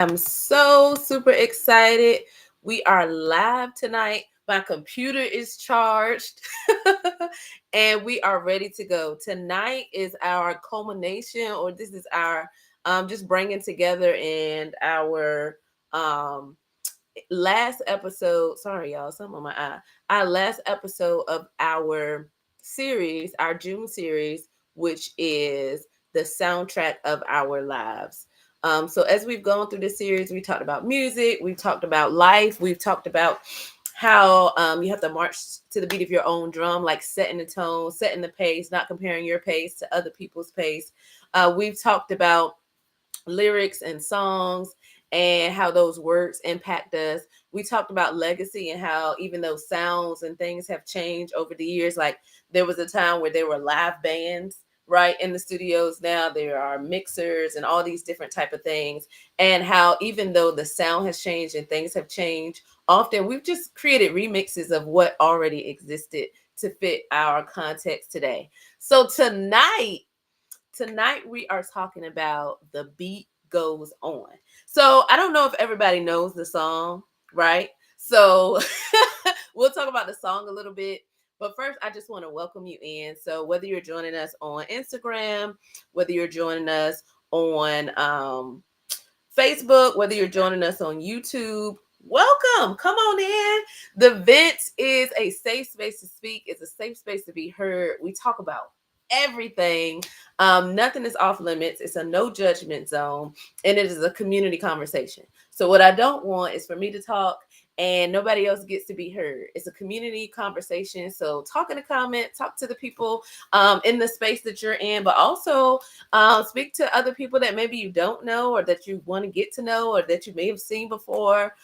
I'm so super excited. We are live tonight. My computer is charged and we are ready to go. Tonight is our culmination, or this is our just bringing together and our um last episode. Sorry, y'all, something on my eye. Our last episode of our series, our June series, which is the soundtrack of our lives. So as we've gone through this series, we talked about music, we've talked about life, we've talked about how you have to march to the beat of your own drum, like setting the tone, setting the pace, not comparing your pace to other people's pace. We've talked about lyrics and songs and how those words impact us. We talked about legacy and how even though sounds and things have changed over the years, like there was a time where there were live bands right in the studios. Now there are mixers and all these different type of things, and how even though the sound has changed and things have changed, often we've just created remixes of what already existed to fit our context today. So tonight we are talking about The Beat Goes On. So I don't know if everybody knows the song, right? So we'll talk about the song a little bit. But first, I just want to welcome you in. So whether you're joining us on Instagram, whether you're joining us on Facebook, whether you're joining us on YouTube, welcome. Come on in. The Vent is a safe space to speak. It's a safe space to be heard. We talk about everything. Nothing is off limits. It's a no judgment zone, and it is a community conversation. So what I don't want is for me to talk and nobody else gets to be heard. It's a community conversation. So talk in the comment, talk to the people in the space that you're in, but also speak to other people that maybe you don't know or that you want to get to know or that you may have seen before,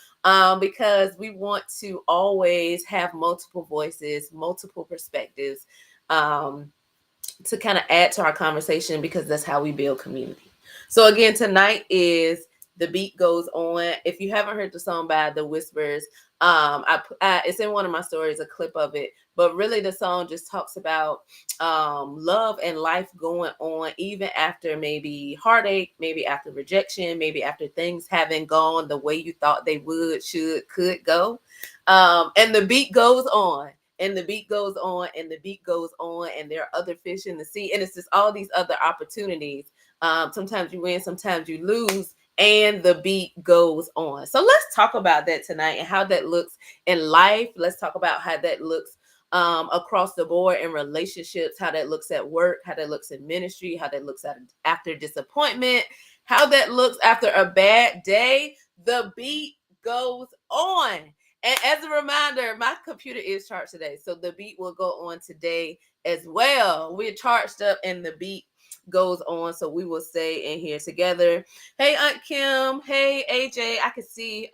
because we want to always have multiple voices, multiple perspectives, to kind of add to our conversation, because that's how we build community. So again, tonight is The Beat Goes On. If you haven't heard the song by The Whispers, it's in one of my stories, a clip of it. But really, the song just talks about love and life going on, even after maybe heartache, maybe after rejection, maybe after things haven't gone the way you thought they would, should, could go. And the beat goes on, and the beat goes on, and the beat goes on, and there are other fish in the sea, and it's just all these other opportunities. Sometimes you win, sometimes you lose, and the beat goes on. So let's talk about that tonight and how that looks in life. Let's talk about how that looks across the board in relationships, how that looks at work, how that looks in ministry, how that looks at after disappointment, how that looks after a bad day. The beat goes on. And as a reminder, my computer is charged today, so the beat will go on today as well. We're charged up and the beat goes on, so we will stay in here together. Hey, Aunt Kim. Hey, AJ. I can see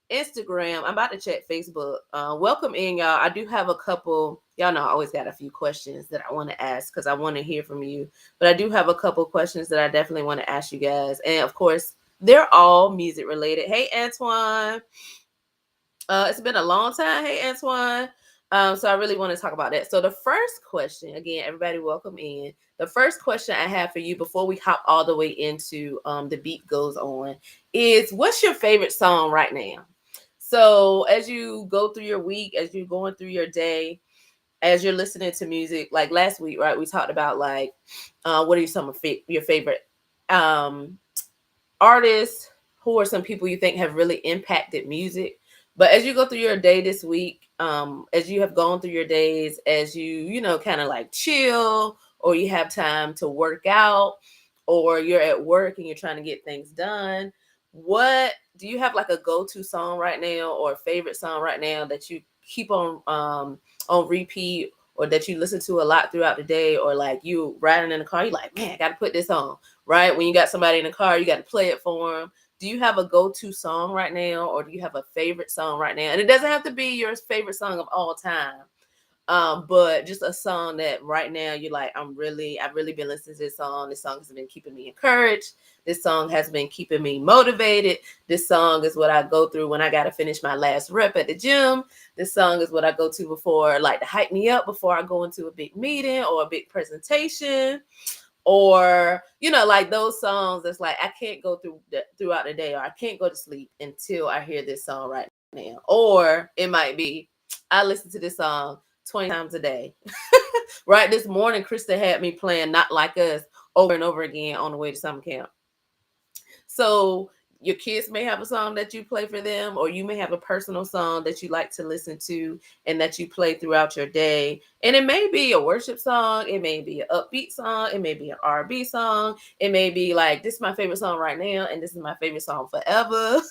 Instagram. I'm about to check Facebook. Welcome in, y'all. I do have a couple. Y'all know I always got a few questions that I want to ask because I want to hear from you. But I do have a couple questions that I definitely want to ask you guys. And of course, they're all music related. Hey, Antoine. It's been a long time. Hey, Antoine. So I really want to talk about that. So the first question, again, everybody welcome in. The first question I have for you before we hop all the way into the beat goes on is, what's your favorite song right now? So as you go through your week, as you're going through your day, as you're listening to music, like last week, right? We talked about like, what are some of your favorite um, artists? Who are some people you think have really impacted music? But as you go through your day this week, as you have gone through your days, as you know, kind of like chill, or you have time to work out, or you're at work and you're trying to get things done, what do you have, like a go-to song right now, or a favorite song right now that you keep on repeat, or that you listen to a lot throughout the day, or like you riding in the car, you like, man, I got to put this on, right? When you got somebody in the car, you got to play it for them. Do you have a go-to song right now, or do you have a favorite song right now? And it doesn't have to be your favorite song of all time, but just a song that right now you're like, I've really been listening to this song. This song has been keeping me encouraged. This song has been keeping me motivated. This song is what I go through when I got to finish my last rep at the gym. This song is what I go to before, like, to hype me up before I go into a big meeting or a big presentation. or like those songs that's like I can't go throughout the day, or I can't go to sleep until I hear this song right now. Or it might be I listen to this song 20 times a day. Right, this morning Krista had me playing Not Like Us over and over again on the way to summer camp. So your kids may have a song that you play for them, or you may have a personal song that you like to listen to and that you play throughout your day. And it may be a worship song, it may be an upbeat song, it may be an R&B song, it may be like, this is my favorite song right now, and this is my favorite song forever.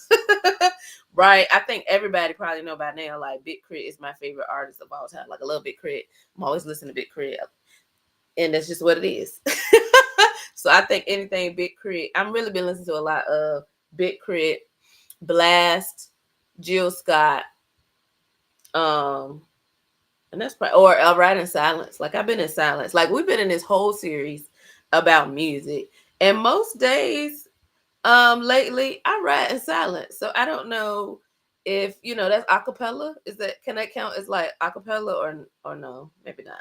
Right? I think everybody probably know by now, like Big Crit is my favorite artist of all time. Like I love Big Crit. I'm always listening to Big Crit. And that's just what it is. So I think anything Big Crit, I'm really been listening to a lot of Big Crit, Blast, Jill Scott, and that's probably, or Ride in Silence. Like I've been in silence. Like we've been in this whole series about music, and most days, lately I ride in silence. So I don't know if that's acapella. Can that count as like acapella or no? Maybe not.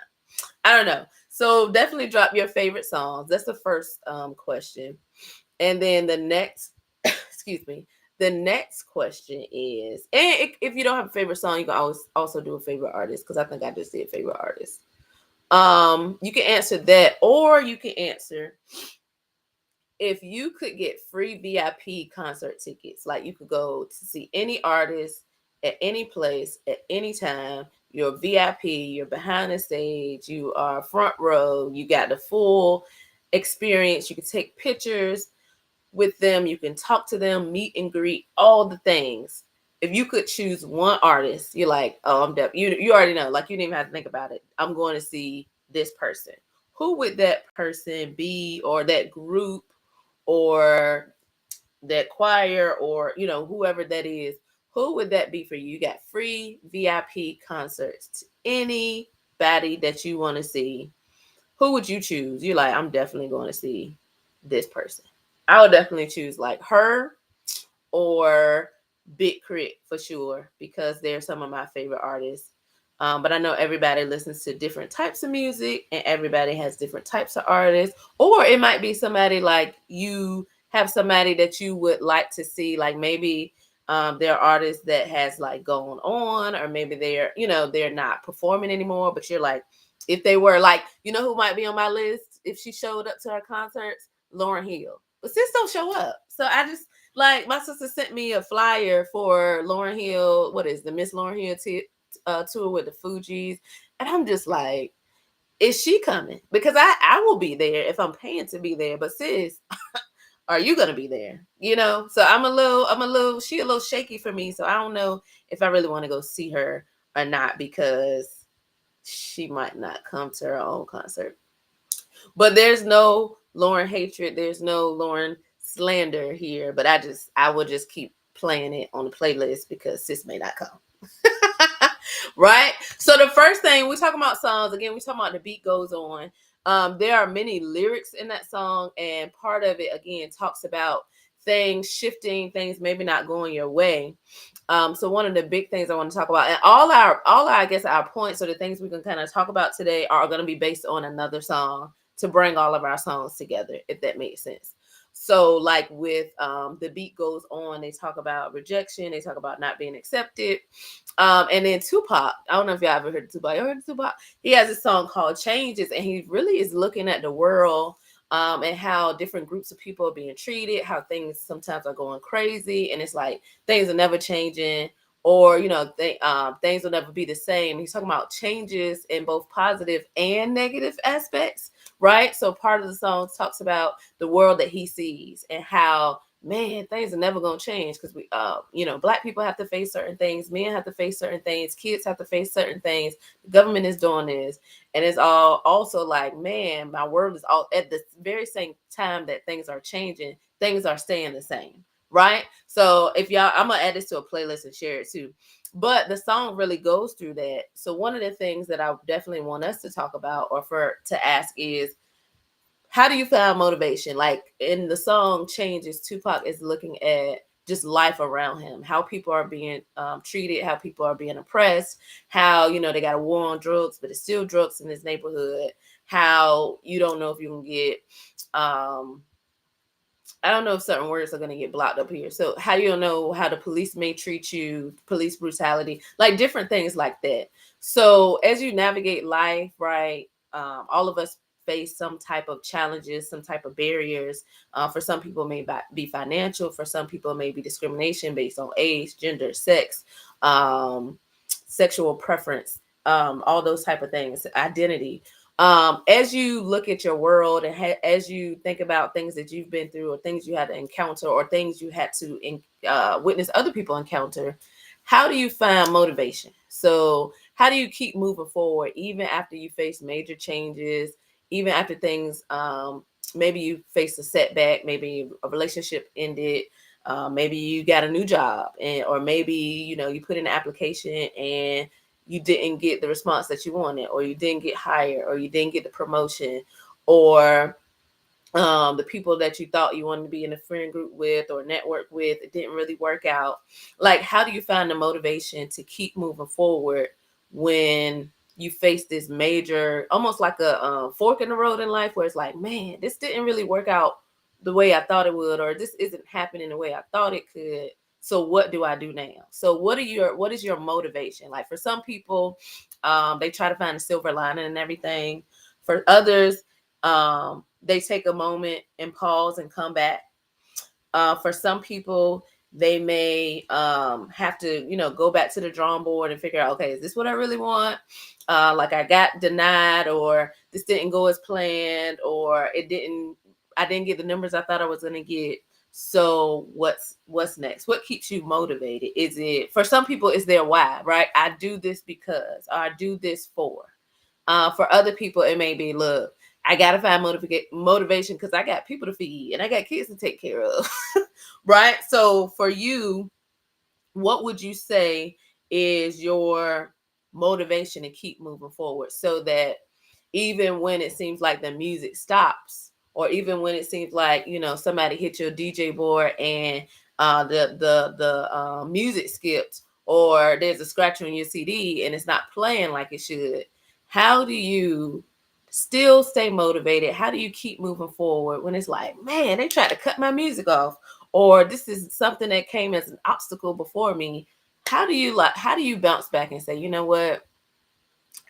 I don't know. So definitely drop your favorite songs. That's the first question. And then the next, excuse me, the next question is, and if you don't have a favorite song, you can always also do a favorite artist, because I think I just did favorite artist. You can answer that, or you can answer if you could get free VIP concert tickets, like you could go to see any artist at any place at any time. You're VIP, you're behind the stage, you are front row, you got the full experience. You can take pictures with them, you can talk to them, meet and greet, all the things. If you could choose one artist, you're like, oh, I'm deaf. You already know, like you didn't even have to think about it. I'm going to see this person. Who would that person be, or that group, or that choir, or whoever that is? Who would that be for you? You got free VIP concerts to anybody that you want to see. Who would you choose? You're like, I'm definitely going to see this person. I would definitely choose like her or Big Crit for sure, because they're some of my favorite artists. But I know everybody listens to different types of music, and everybody has different types of artists. Or it might be somebody like you have somebody that you would like to see, like maybe they're artists that has like gone on, or maybe they're not performing anymore, but you're like, if they were like, who might be on my list if she showed up to her concerts? Lauryn Hill. But sis don't show up. So I just, like, my sister sent me a flyer for Lauryn Hill. What is the Miss Lauryn Hill tour with the Fugees? And I'm just like, is she coming? Because I will be there if I'm paying to be there. But sis, are you gonna be there? So she a little shaky for me. So I don't know if I really want to go see her or not, because she might not come to her own concert. But there's no Lauren hatred. There's no Lauren slander here. But I will just keep playing it on the playlist because sis may not come. Right? So the first thing, we're talking about songs. Again, we're talking about The Beat Goes On. There are many lyrics in that song, and part of it, again, talks about things shifting, things maybe not going your way. So one of the big things I want to talk about, and all our I guess our points, or the things we can kind of talk about today, are going to be based on another song to bring all of our songs together, if that makes sense. So like with The Beat Goes On, they talk about rejection, they talk about not being accepted. And then Tupac, I don't know if y'all ever heard of Tupac. You heard of Tupac? He has a song called Changes, and he really is looking at the world and how different groups of people are being treated, how things sometimes are going crazy, and it's like things are never changing, or things will never be the same. He's talking about changes in both positive and negative aspects, right? So part of the song talks about the world that he sees, and how, man, things are never going to change, because we Black people have to face certain things, men have to face certain things, kids have to face certain things, the government is doing this. And it's all also like, man, my world is all at the very same time that things are changing, things are staying the same, right? So if y'all, I'm gonna add this to a playlist and share it too. But the song really goes through that. So one of the things that I definitely want us to talk about, or to ask, is, how do you find motivation? Like in the song Changes, Tupac is looking at just life around him, how people are being treated, how people are being oppressed, how, they got a war on drugs, but it's still drugs in this neighborhood, how you don't know if you can get I don't know if certain words are going to get blocked up here. So how you don't know how the police may treat you, police brutality, like different things like that. So as you navigate life, right, all of us face some type of challenges, some type of barriers. For some people, may be financial. For some people, may be discrimination based on age, gender, sex, sexual preference, all those type of things, identity. As you look at your world and as you think about things that you've been through or things you had to encounter or things you had to witness other people encounter, how do you find motivation? So how do you keep moving forward even after you face major changes, even after things, maybe you faced a setback, maybe a relationship ended, maybe you got a new job, and or maybe you put in an application and you didn't get the response that you wanted, or you didn't get hired, or you didn't get the promotion, or the people that you thought you wanted to be in a friend group with or network with, it didn't really work out. Like, how do you find the motivation to keep moving forward when you face this major, almost like a fork in the road in life, where it's like, man, this didn't really work out the way I thought it would, or this isn't happening the way I thought it could. So what do I do now? So what is your motivation? Like, for some people, they try to find a silver lining and everything. For others, they take a moment and pause and come back. For some people, they may have to, go back to the drawing board and figure out, okay, is this what I really want? Like, I got denied, or this didn't go as planned, or I didn't get the numbers I thought I was going to get. So what's next? What keeps you motivated? Is it, for some people, is their why, right? I do this because, or I do this for. For other people, it may be, look, I gotta find motivation because I got people to feed and I got kids to take care of, right? So for you, what would you say is your motivation to keep moving forward, so that even when it seems like the music stops, or even when it seems like somebody hit your DJ board and the music skipped, or there's a scratch on your CD and it's not playing like it should, how do you still stay motivated? How do you keep moving forward when it's like, man, they tried to cut my music off, or this is something that came as an obstacle before me? How do you bounce back and say, you know what,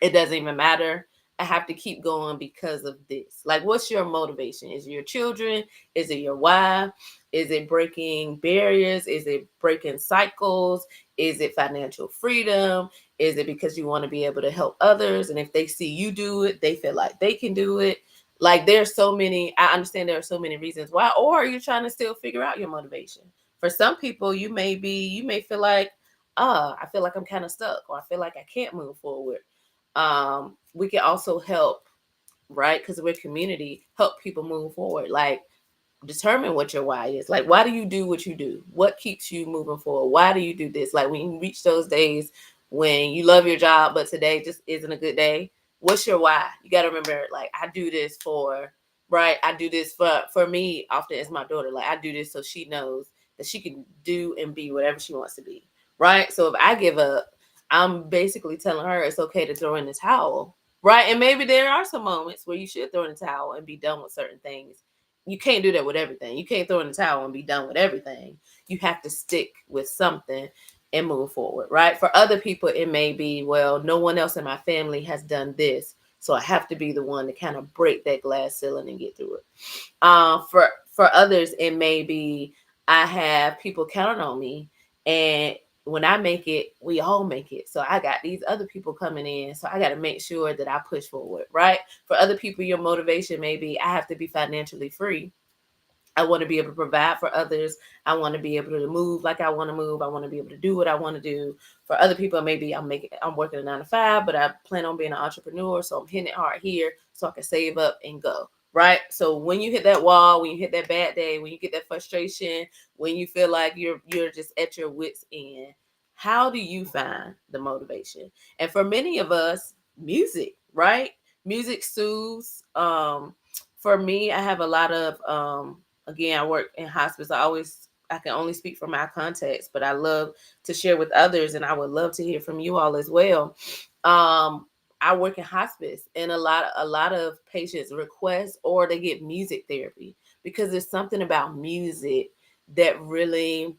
it doesn't even matter, I have to keep going because of this? Like, what's your motivation? Is it your children? Is it your why? Is it breaking barriers? Is it breaking cycles? Is it financial freedom? Is it because you want to be able to help others, and if they see you do it, they feel like they can do it? Like, there's so many, I understand there are so many reasons why. Or are you trying to still figure out your motivation? For some people, you may feel like, I feel like I'm kind of stuck, or I feel like I can't move forward. We can also help, right? Because we're community, help people move forward. Like, determine what your why is. Like, why do you do what you do? What keeps you moving forward? Why do you do this? Like, when you reach those days when you love your job, but today just isn't a good day, what's your why? You got to remember, like, I do this for, right? I do this for me, often as my daughter. Like, I do this so she knows that she can do and be whatever she wants to be, right? So if I give up, I'm basically telling her it's okay to throw in the towel, right? And maybe there are some moments where you should throw in the towel and be done with certain things. You can't do that with everything. You can't throw in the towel and be done with everything. You have to stick with something and move forward, right? For other people, it may be, well, no one else in my family has done this, so I have to be the one to kind of break that glass ceiling and get through it. For others, it may be, I have people counting on me, and when I make it, we all make it. So I got these other people coming in, so I got to make sure that I push forward, right? For other people, your motivation may be, I have to be financially free. I want to be able to provide for others. I want to be able to move like I want to move. I want to be able to do what I want to do. For other people, maybe I'm working a 9 to 5, but I plan on being an entrepreneur. So I'm hitting it hard here so I can save up and go. Right. So when you hit that wall, when you hit that bad day, when you get that frustration, when you feel like you're just at your wits' end, how do you find the motivation? And for many of us, music, right? Music soothes. For me, I have a lot of again, I work in hospice. I can only speak from my context, but I love to share with others, and I would love to hear from you all as well. Um, I work in hospice, and a lot of patients request or they get music therapy because there's something about music that really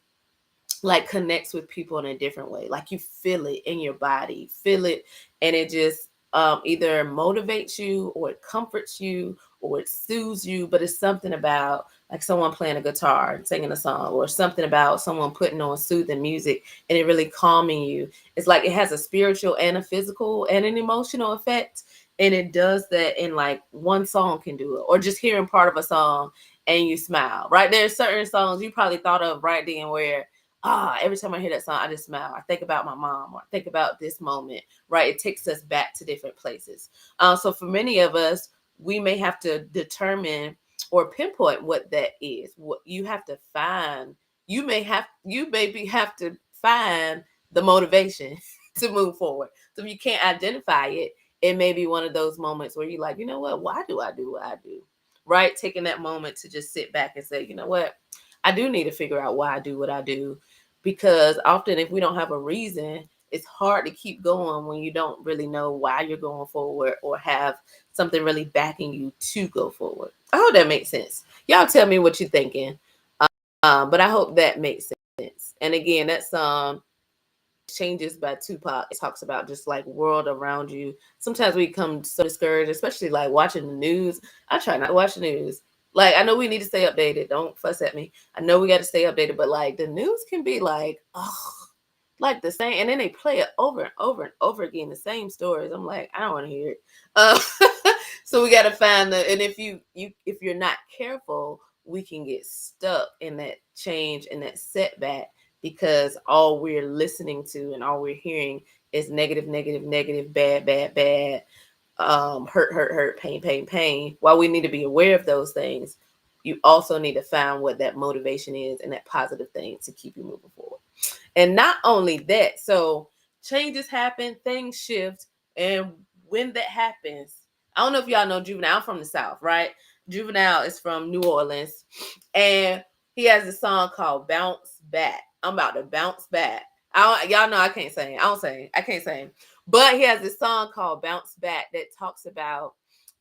like connects with people in a different way. Like you feel it in your body, feel it, and it just either motivates you or it comforts you or it soothes you. But it's something about like someone playing a guitar and singing a song, or something about someone putting on soothing music and it really calming you. It's like it has a spiritual and a physical and an emotional effect. And it does that in like one song can do it, or just hearing part of a song and you smile. Right, there's certain songs you probably thought of right then where every time I hear that song, I just smile. I think about my mom, or I think about this moment, right? It takes us back to different places. So for many of us, we may have to determine or pinpoint what that is. What you have to find, you maybe have to find the motivation to move forward. So if you can't identify it, it may be one of those moments where you're like, you know what? Why do I do what I do? Right? Taking that moment to just sit back and say, you know what? I do need to figure out why I do what I do, because often if we don't have a reason, it's hard to keep going when you don't really know why you're going forward or have something really backing you to go forward. I hope that makes sense. Y'all tell me what you're thinking. But I hope that makes sense. And again, that song Changes by Tupac. It talks about just like world around you. Sometimes we become so discouraged, especially like watching the news. I try not to watch the news. Like I know we need to stay updated. Don't fuss at me. I know we got to stay updated, but like the news can be like, oh, like the same, and then they play it over and over and over again, the same stories. I'm like, I don't want to hear it. Uh, so we got to find the, and if you're not careful, we can get stuck in that change and that setback because all we're listening to and all we're hearing is negative, negative, negative, bad, bad, bad, hurt, hurt, hurt, pain, pain, pain. While we need to be aware of those things, you also need to find what that motivation is and that positive thing to keep you moving forward. And not only that, so changes happen, things shift, and when that happens, I don't know if y'all know Juvenile. I'm from the South, right? Juvenile is from New Orleans, and he has a song called "Bounce Back." I'm about to bounce back. Y'all know I can't sing. I don't sing. I can't sing. But he has this song called "Bounce Back" that talks about,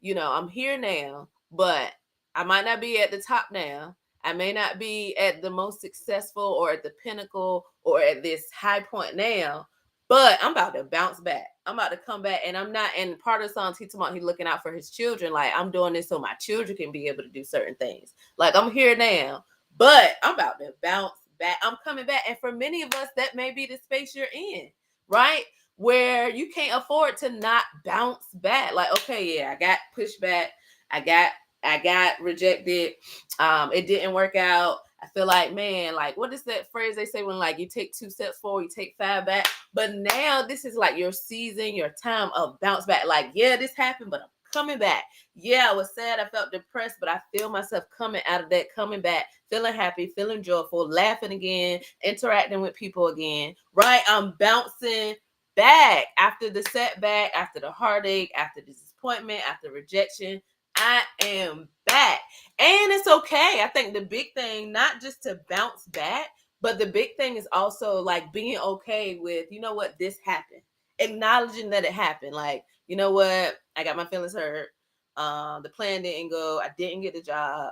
I'm here now, but I might not be at the top now. I may not be at the most successful or at the pinnacle or at this high point now, but I'm about to bounce back. I'm about to come back, and I'm not. And part of the songs he's talking about, he's looking out for his children. Like I'm doing this so my children can be able to do certain things. Like I'm here now, but I'm about to bounce back. I'm coming back, and for many of us, that may be the space you're in, right? Where you can't afford to not bounce back. Like okay, yeah, I got pushed back. I got rejected. It didn't work out. I feel like, man, like what is that phrase they say when like you take 2 steps forward, you take 5 back. But now this is like your season, your time of bounce back. Like, yeah, this happened, but I'm coming back. Yeah, I was sad, I felt depressed, but I feel myself coming out of that, coming back, feeling happy, feeling joyful, laughing again, interacting with people again. Right? I'm bouncing back after the setback, after the heartache, after the disappointment, after rejection. I am back. And it's okay. I think the big thing, not just to bounce back, but the big thing is also like being okay with, you know what, this happened. Acknowledging that it happened. Like, you know what, I got my feelings hurt. The plan didn't go. I didn't get the job.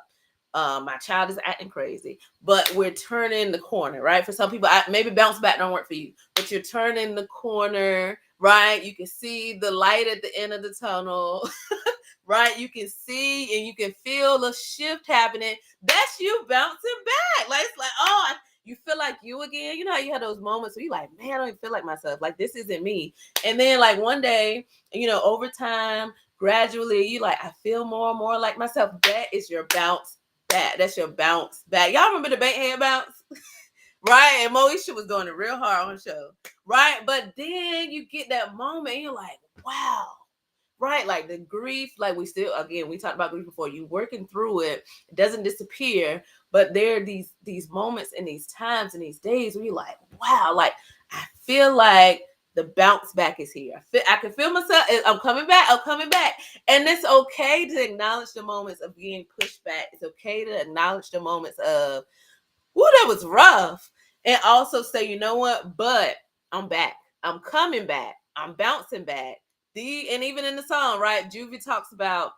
My child is acting crazy, but we're turning the corner, right? For some people, maybe bounce back don't work for you, but you're turning the corner, right? You can see the light at the end of the tunnel. Right? You can see and you can feel a shift happening. That's you bouncing back. Like it's like, oh, you feel like you again. You know how you have those moments where you're like, man, I don't even feel like myself. Like this isn't me. And then like one day, over time, gradually, you like, I feel more and more like myself. That is your bounce back. That's your bounce back. Y'all remember the Bankhead bounce? Right? And Moesha was doing it real hard on the show. Right? But then you get that moment and you're like, wow. Right, like the grief, like we talked about grief before. You working through it, it doesn't disappear, but there are these moments and these times and these days where you're like, wow, like I feel like the bounce back is here. I can feel myself. I'm coming back. And it's okay to acknowledge the moments of being pushed back. It's okay to acknowledge the moments of, whoo, that was rough, and also say, you know what, but I'm back. I'm coming back. I'm bouncing back. And even in the song, right? Juvie talks about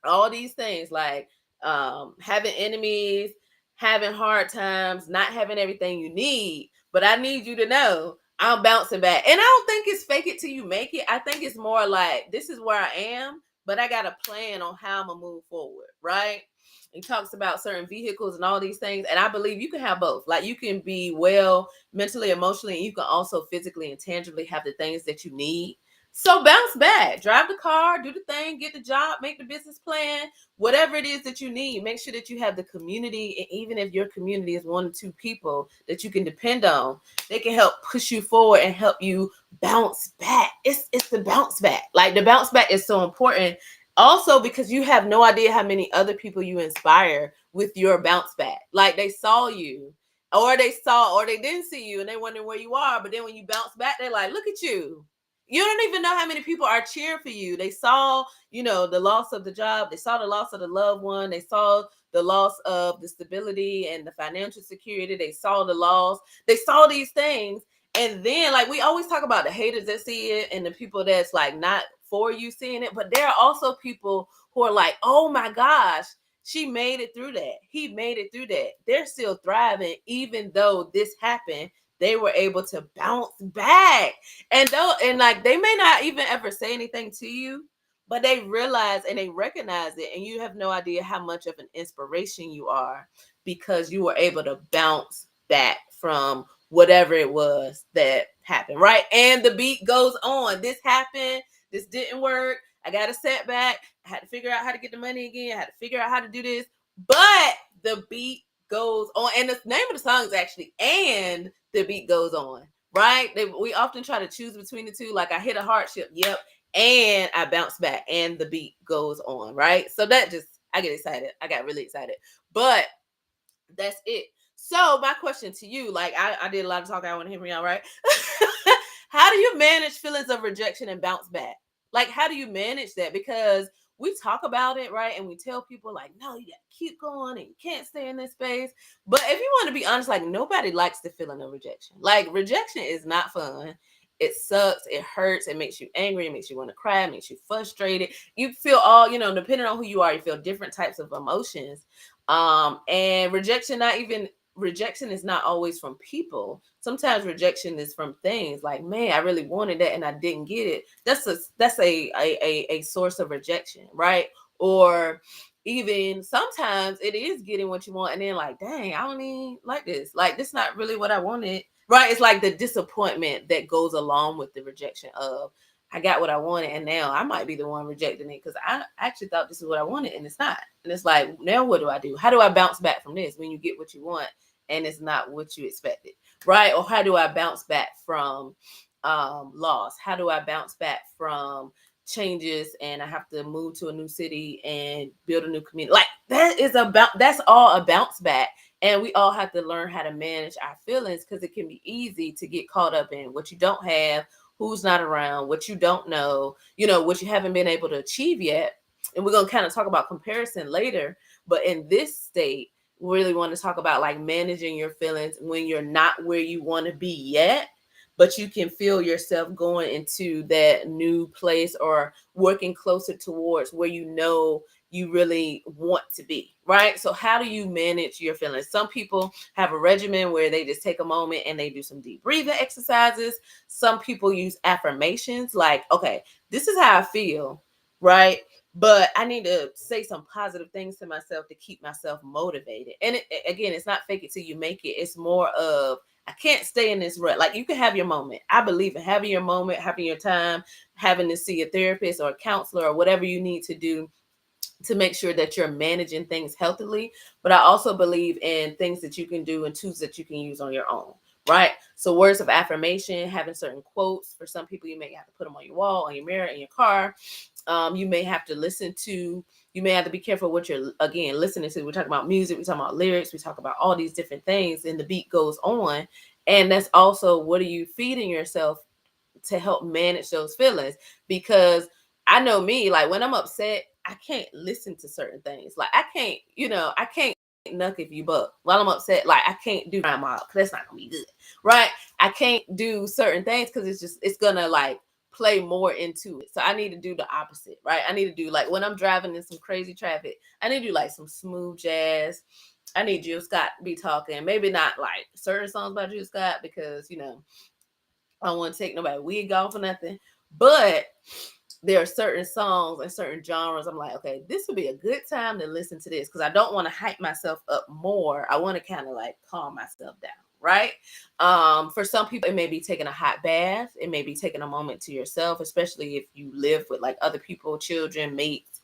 all these things like having enemies, having hard times, not having everything you need. But I need you to know I'm bouncing back. And I don't think it's fake it till you make it. I think it's more like this is where I am, but I got a plan on how I'm gonna move forward, right? He talks about certain vehicles and all these things. And I believe you can have both. Like you can be well mentally, emotionally, and you can also physically and tangibly have the things that you need. So bounce back, drive the car, do the thing, get the job, make the business plan, whatever it is that you need. Make sure that you have the community, and even if your community is 1 or 2 people that you can depend on, they can help push you forward and help you bounce back. It's the bounce back. Like the bounce back is so important. Also, because you have no idea how many other people you inspire with your bounce back. Like they saw you, or they didn't see you, and they wonder where you are. But then when you bounce back, they're like, "Look at you." You don't even know how many people are cheering for you. They saw, the loss of the job. They saw the loss of the loved one. They saw the loss of the stability and the financial security. They saw the loss. They saw these things. And then, like, we always talk about the haters that see it and the people that's like not for you seeing it. But there are also people who are like, oh my gosh, she made it through that. He made it through that. They're still thriving, even though this happened. They were able to bounce back. And like they may not even ever say anything to you, but they realize and they recognize it, and you have no idea how much of an inspiration you are because you were able to bounce back from whatever it was that happened, right? And the beat goes on. This happened, this didn't work, I got a setback, I had to figure out how to get the money again, I had to figure out how to do this, but the beat goes on. And the name of the song is actually "And the Beat Goes On," right? We often try to choose between the two. Like I hit a hardship, yep, and I bounce back, and the beat goes on, right? So I get excited. I got really excited, but that's it. So my question to you, like I did a lot of talking. I want to hear me out, right? How do you manage feelings of rejection and bounce back? Like, how do you manage that? Because we talk about it, right? And we tell people, like, no, you gotta keep going and you can't stay in this space. But if you want to be honest, like, nobody likes the feeling of rejection. Like, rejection is not fun. It sucks. It hurts. It makes you angry. It makes you want to cry. It makes you frustrated. You feel all, depending on who you are, you feel different types of emotions. And rejection is not always from people. Sometimes rejection is from things like, man, I really wanted that and I didn't get it. That's a source of rejection, right? Or even sometimes it is getting what you want and then like, dang, I don't even like this. Like this not really what I wanted. Right? It's like the disappointment that goes along with the rejection of I got what I wanted and now I might be the one rejecting it because I actually thought this is what I wanted and it's not. And it's like, now what do I do? How do I bounce back from this when you get what you want and it's not what you expected? Right? Or how do I bounce back from loss? How do I bounce back from changes and I have to move to a new city and build a new community? Like that's all a bounce back. And we all have to learn how to manage our feelings because it can be easy to get caught up in what you don't have, who's not around, what you don't know, what you haven't been able to achieve yet. And we're going to kind of talk about comparison later. But in this state, we really want to talk about like managing your feelings when you're not where you want to be yet, but you can feel yourself going into that new place or working closer towards where you really want to be, right? So how do you manage your feelings? Some people have a regimen where they just take a moment and they do some deep breathing exercises. Some people use affirmations like, okay, this is how I feel, right? But I need to say some positive things to myself to keep myself motivated. And again, it's not fake it till you make it. It's more of I can't stay in this rut. Like you can have your moment. I believe in having your moment, having your time, having to see a therapist or a counselor or whatever you need to do to make sure that you're managing things healthily. But I also believe in things that you can do and tools that you can use on your own, right? So words of affirmation, having certain quotes. For some people, you may have to put them on your wall, on your mirror, in your car. You may have to you may have to be careful what you're, again, listening to. We're talking about music, we're talking about lyrics, we talk about all these different things, and the beat goes on. And that's also, what are you feeding yourself to help manage those feelings? Because I know me, like when I'm upset, I can't listen to certain things. Like I can't nuck if you buck while I'm upset. Like I can't do crime mob because that's not gonna be good, right? I can't do certain things because it's gonna like play more into it. So I need to do the opposite, right? I need to do like when I'm driving in some crazy traffic, I need to do like some smooth jazz. I need Jill Scott to be talking. Maybe not like certain songs by Jill Scott because, I don't want to take nobody wig off or nothing. But there are certain songs and certain genres I'm like, okay, this would be a good time to listen to this because I don't want to hype myself up more. I want to kind of like calm myself down, right? For some people, it may be taking a hot bath. It may be taking a moment to yourself, especially if you live with like other people, children, mates,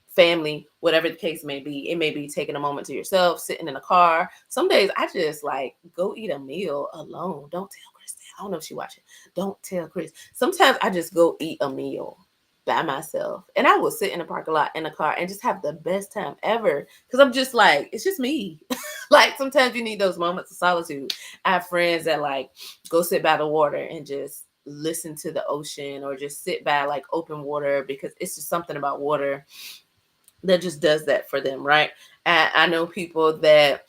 family, whatever the case may be. It may be taking a moment to yourself, sitting in a car. Some days I just like go eat a meal alone. Don't tell Chris. I don't know if she watching. Don't tell Chris. Sometimes I just go eat a meal by myself, and I will sit in the parking lot in a car and just have the best time ever because I'm just like, it's just me. Like sometimes you need those moments of solitude. I have friends that like go sit by the water and just listen to the ocean or just sit by like open water because it's just something about water that just does that for them, right? And I know people that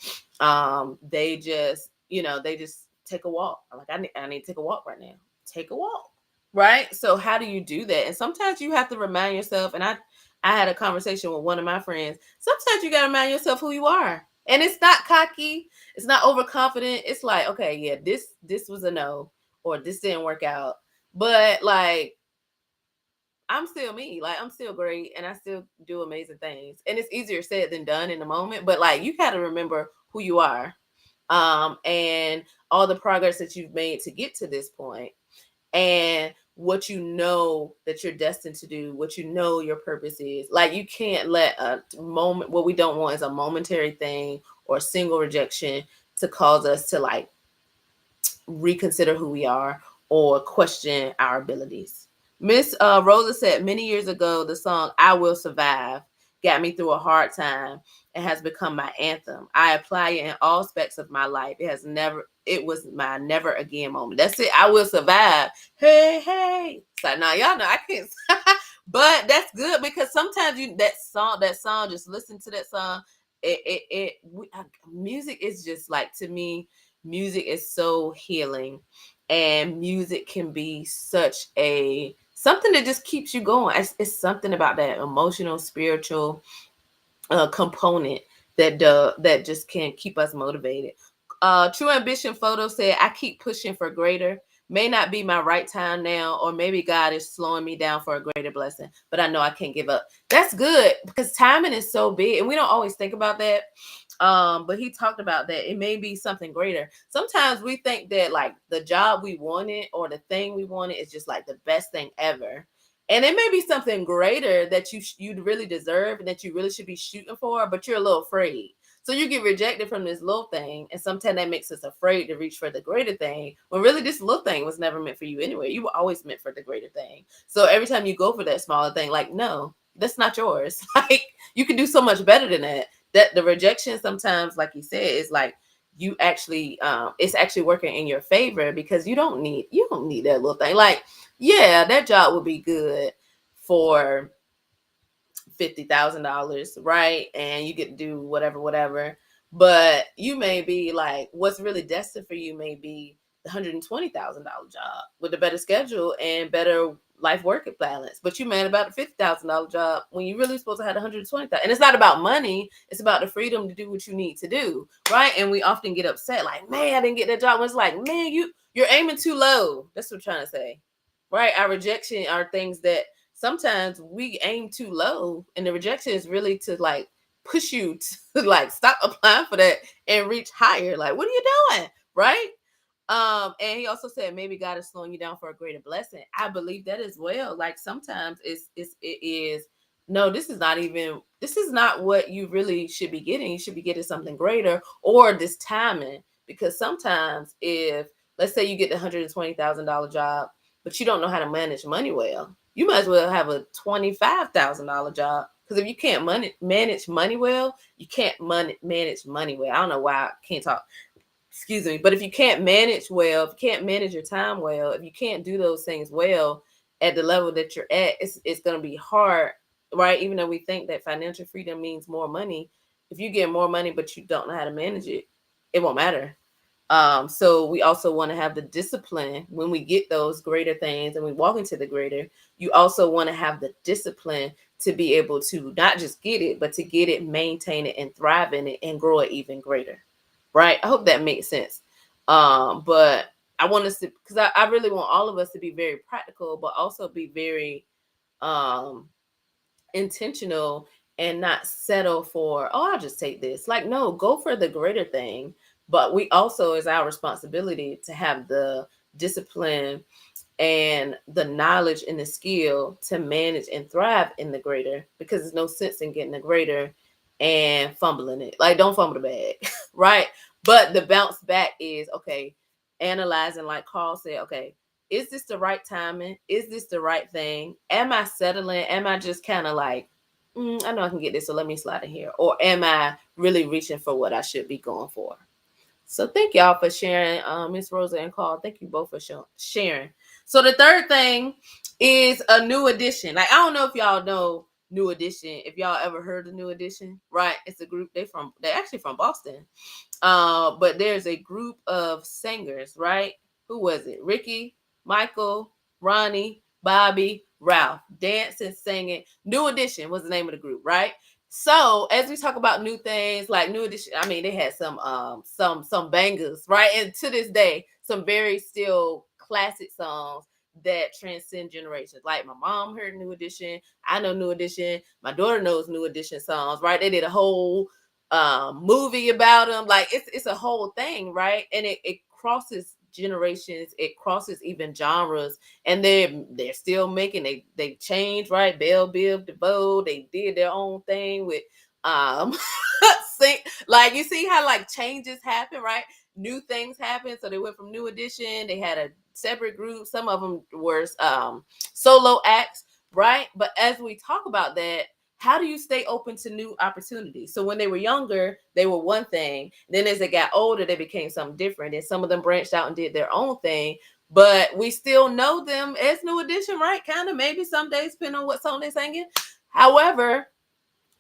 they just, they just take a walk. Like I need to take a walk right now. Take a walk. Right? So how do you do that? And sometimes you have to remind yourself, and I had a conversation with one of my friends. Sometimes you gotta remind yourself who you are. And it's not cocky, it's not overconfident. It's like, okay, yeah, this was a no, or this didn't work out. But like I'm still me. Like I'm still great and I still do amazing things. And it's easier said than done in the moment. But like you gotta remember who you are. And all the progress that you've made to get to this point, and what you know that you're destined to do, what you know your purpose is. Like you can't let a moment, what we don't want is a momentary thing or a single rejection to cause us to like reconsider who we are or question our abilities. Miss Rosa said many years ago, the song I Will Survive got me through a hard time and has become my anthem. I apply it in all aspects of my life. It was my never again moment. That's it. I will survive. Hey, hey. So now y'all know I can't, but that's good because sometimes that song, just listen to that song. Music is just like, to me, music is so healing, and music can be such a something that just keeps you going. It's something about that emotional, spiritual component that just can keep us motivated. True Ambition Photo said, I keep pushing for greater. May not be my right time now, or maybe God is slowing me down for a greater blessing, but I know I can't give up. That's good because timing is so big and we don't always think about that. But he talked about that it may be something greater. Sometimes we think that like the job we wanted or the thing we wanted is just like the best thing ever, and it may be something greater that you'd really deserve and that you really should be shooting for, but you're a little afraid. So you get rejected from this little thing, and sometimes that makes us afraid to reach for the greater thing, when really this little thing was never meant for you anyway. You were always meant for the greater thing. So every time you go for that smaller thing, like, no, that's not yours. Like you can do so much better than that. That the rejection sometimes, like you said, is like you actually it's actually working in your favor because you don't need that little thing. Like, yeah, that job would be good for $50,000, right? And you get to do whatever. But you may be like, what's really destined for you may be the $120,000 job with a better schedule and better life work balance. But you mad about a $50,000 job when you really supposed to have 120,000. And it's not about money; it's about the freedom to do what you need to do, right? And we often get upset, like, man, I didn't get that job. When it's like, man, you're aiming too low. That's what I'm trying to say, right? Our rejection are things that sometimes we aim too low, and the rejection is really to like push you to like stop applying for that and reach higher. Like, what are you doing, right? And he also said maybe God is slowing you down for a greater blessing. I believe that as well. Like sometimes it is no, this is not what you really should be getting. You should be getting something greater, or this timing. Because sometimes if, let's say, you get the $120,000 job, but you don't know how to manage money well, you might as well have a $25,000 job. Because if you can't manage money well, you can't manage money well. I don't know why I can't talk. Excuse me. But if you can't manage well, if you can't manage your time well, if you can't do those things well at the level that you're at, it's going to be hard, right? Even though we think that financial freedom means more money, if you get more money but you don't know how to manage it, it won't matter. So we also want to have the discipline when we get those greater things and we walk into the greater. You also want to have the discipline to be able to not just get it, but to get it, maintain it, and thrive in it and grow it even greater. Right? I hope that makes sense. But I want us to, because I really want all of us to be very practical, but also be very um intentional and not settle for, oh, I'll just take this. Like, no, go for the greater thing. But we also, is our responsibility to have the discipline and the knowledge and the skill to manage and thrive in the greater, because there's no sense in getting the greater and fumbling it. Like, don't fumble the bag, right? But the bounce back is, okay, analyzing, like Carl said, okay, is this the right timing? Is this the right thing? Am I settling? Am I just kind of like, I know I can get this, so let me slide in here? Or am I really reaching for what I should be going for? So thank y'all for sharing, Miss Rosa and Carl. Thank you both for sharing. So the third thing is a New Edition. Like, I don't know if y'all know New Edition. If y'all ever heard of New Edition, right? It's a group. They're actually from Boston. But there's a group of singers, right? Who was it? Ricky, Michael, Ronnie, Bobby, Ralph, dancing, singing. New Edition was the name of the group, right? So as we talk about new things, like New Edition, I mean, they had some bangers, right? And to this day, some very still classic songs that transcend generations. Like, my mom heard New Edition, I know New Edition, my daughter knows New Edition songs, right? They did a whole movie about them. Like, it's a whole thing, right? And it crosses generations, it crosses even genres, and they're still making, they change, right? Belle Biv DeVoe, they did their own thing with um sing, like, you see how like changes happen, right? New things happen. So they went from New Edition, they had a separate group, some of them were solo acts, right? But as we talk about that, how do you stay open to new opportunities? So when they were younger, they were one thing. Then as they got older, they became something different. And some of them branched out and did their own thing. But we still know them as New Edition, right? Kind of, maybe some days, depending on what song they're singing. However,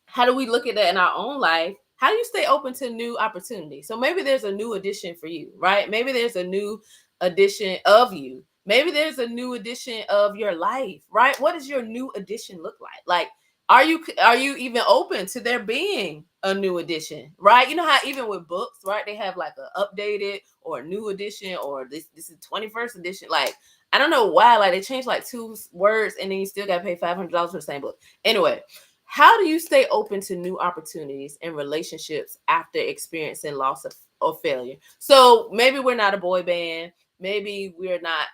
how do we look at that in our own life? How do you stay open to new opportunities? So maybe there's a new edition for you, right? Maybe there's a new edition of you. Maybe there's a new edition of your life, right? What does your new edition look like? Like, are you even open to there being a new edition, right? You know how even with books, right? They have like a updated or a new edition, or this is 21st edition. Like, I don't know why, like they changed like two words and then you still got to pay $500 for the same book. Anyway, how do you stay open to new opportunities and relationships after experiencing loss or failure? So maybe we're not a boy band. Maybe we're not,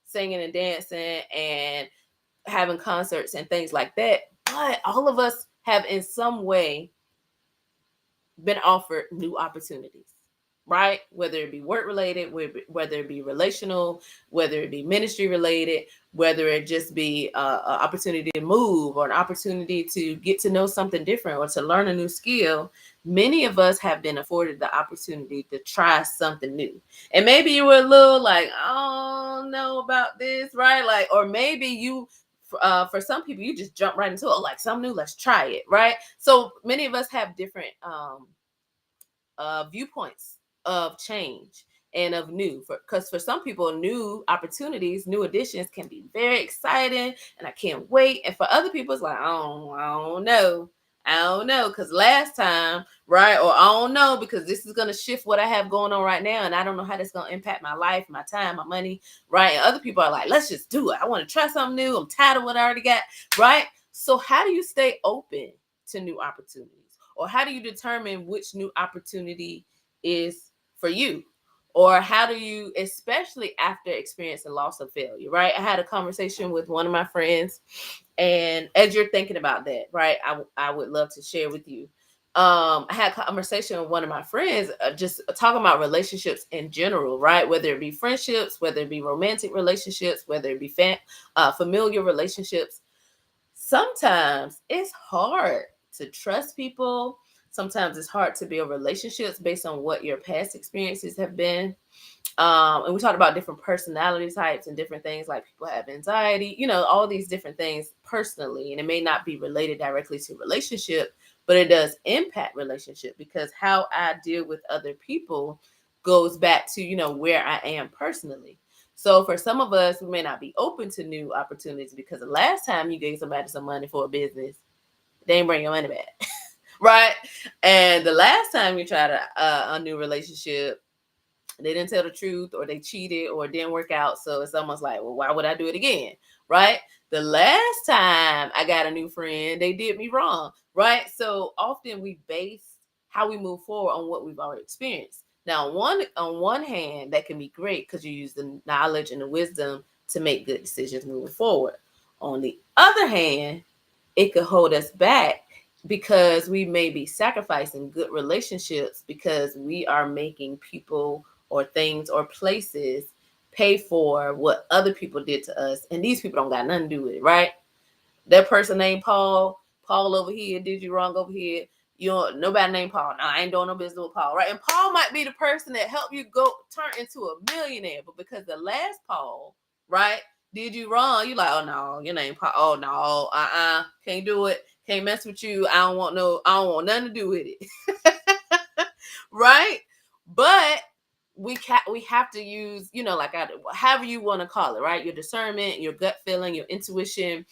singing and dancing and having concerts and things like that. But all of us have in some way been offered new opportunities, right? Whether it be work related, whether it be relational, whether it be ministry related, whether it just be an opportunity to move or an opportunity to get to know something different or to learn a new skill. Many of us have been afforded the opportunity to try something new. And maybe you were a little like, I don't know about this, right? Like, or maybe you, for some people, you just jump right into it, like, something new, let's try it, right? So many of us have different viewpoints of change and of new, because for some people, new opportunities, new additions can be very exciting and I can't wait. And for other people, it's like, I don't know because last time, right? Or I don't know because this is going to shift what I have going on right now, and I don't know how that's going to impact my life, my time, my money, right? And other people are like, let's just do it, I want to try something new, I'm tired of what I already got, right? So how do you stay open to new opportunities? Or how do you determine which new opportunity is for you? Or how do you, especially after experiencing loss of failure, right? I had a conversation with one of my friends, and as you're thinking about that, right, I would love to share with you. I had a conversation with one of my friends, just talking about relationships in general, right? Whether it be friendships, whether it be romantic relationships, whether it be familiar relationships. Sometimes it's hard to trust people. Sometimes it's hard to build relationships based on what your past experiences have been. And we talked about different personality types and different things, like people have anxiety, all these different things personally. And it may not be related directly to relationship, but it does impact relationship, because how I deal with other people goes back to, where I am personally. So for some of us, we may not be open to new opportunities because the last time you gave somebody some money for a business, they ain't bring your money back. Right? And the last time you tried a new relationship, they didn't tell the truth, or they cheated, or it didn't work out. So it's almost like, well, why would I do it again? Right? The last time I got a new friend, they did me wrong. Right? So often we base how we move forward on what we've already experienced. Now, on one hand, that can be great because you use the knowledge and the wisdom to make good decisions moving forward. On the other hand, it could hold us back because we may be sacrificing good relationships because we are making people or things or places pay for what other people did to us, and these people don't got nothing to do with it, right? That person named Paul over here did you wrong over here. You don't, nobody named Paul. No, I ain't doing no business with Paul, right? And Paul might be the person that helped you go turn into a millionaire, but because the last Paul, right, did you wrong, you like, oh no, your name Paul. Oh no, can't do it. Can't mess with you. I don't want nothing to do with it. Right? But we have to use, like however you want to call it, right? Your discernment, your gut feeling, your intuition,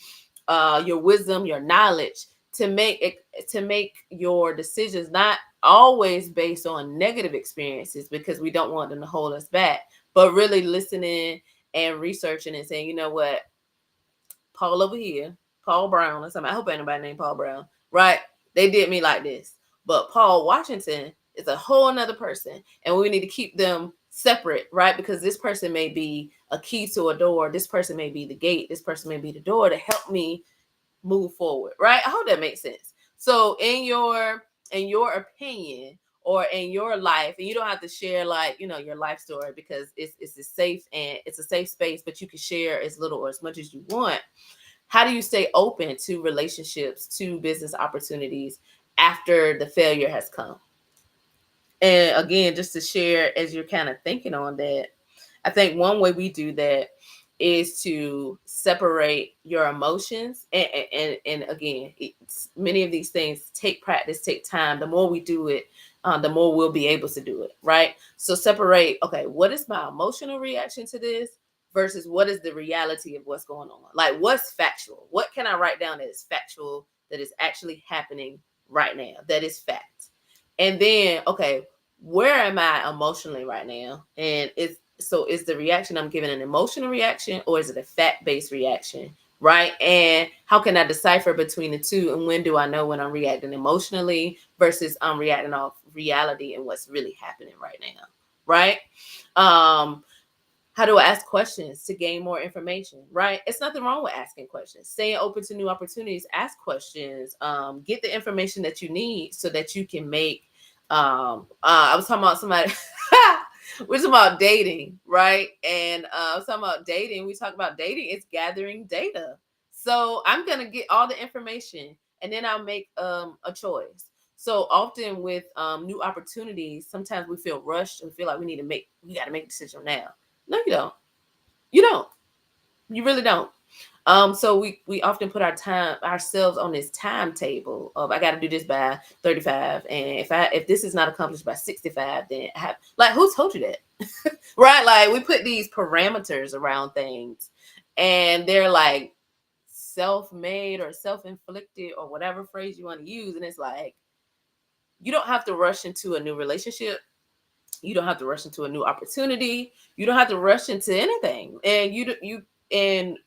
your wisdom, your knowledge to make your decisions not always based on negative experiences, because we don't want them to hold us back, but really listening and researching and saying, you know what, Paul over here, Paul Brown or something. I hope ain't nobody named Paul Brown, right? They did me like this. But Paul Washington is a whole nother person. And we need to keep them separate, right? Because this person may be a key to a door. This person may be the gate. This person may be the door to help me move forward, right? I hope that makes sense. So in your opinion, or in your life, and you don't have to share like, your life story, because it's a safe space, but you can share as little or as much as you want. How do you stay open to relationships, to business opportunities after the failure has come? And again, just to share as you're kind of thinking on that, I think one way we do that is to separate your emotions. And again, many of these things take practice, take time. The more we do it, the more we'll be able to do it, right? So separate, okay, what is my emotional reaction to this versus what is the reality of what's going on? Like, what's factual? What can I write down that is factual, that is actually happening right now, that is fact? And then, okay, where am I emotionally right now? And is the reaction I'm giving an emotional reaction, or is it a fact-based reaction? Right? And how can I decipher between the two? And when do I know when I'm reacting emotionally versus I'm reacting off reality and what's really happening right now? Right? How do I ask questions to gain more information? Right? It's nothing wrong with asking questions. Staying open to new opportunities, ask questions, get the information that you need so that you can make. I was talking about somebody. We're talking about dating, right? And I was talking about dating. We talk about dating. It's gathering data. So I'm gonna get all the information, and then I'll make a choice. So often with new opportunities, sometimes we feel rushed and feel like we got to make a decision now. No, you don't. You don't. You really don't. So we often put ourselves on this timetable of, I got to do this by 35, and if this is not accomplished by 65, then like, who told you that? Right? Like, we put these parameters around things, and they're like self-made or self-inflicted or whatever phrase you want to use, and it's like, you don't have to rush into a new relationship. You don't have to rush into a new opportunity. You don't have to rush into anything, and and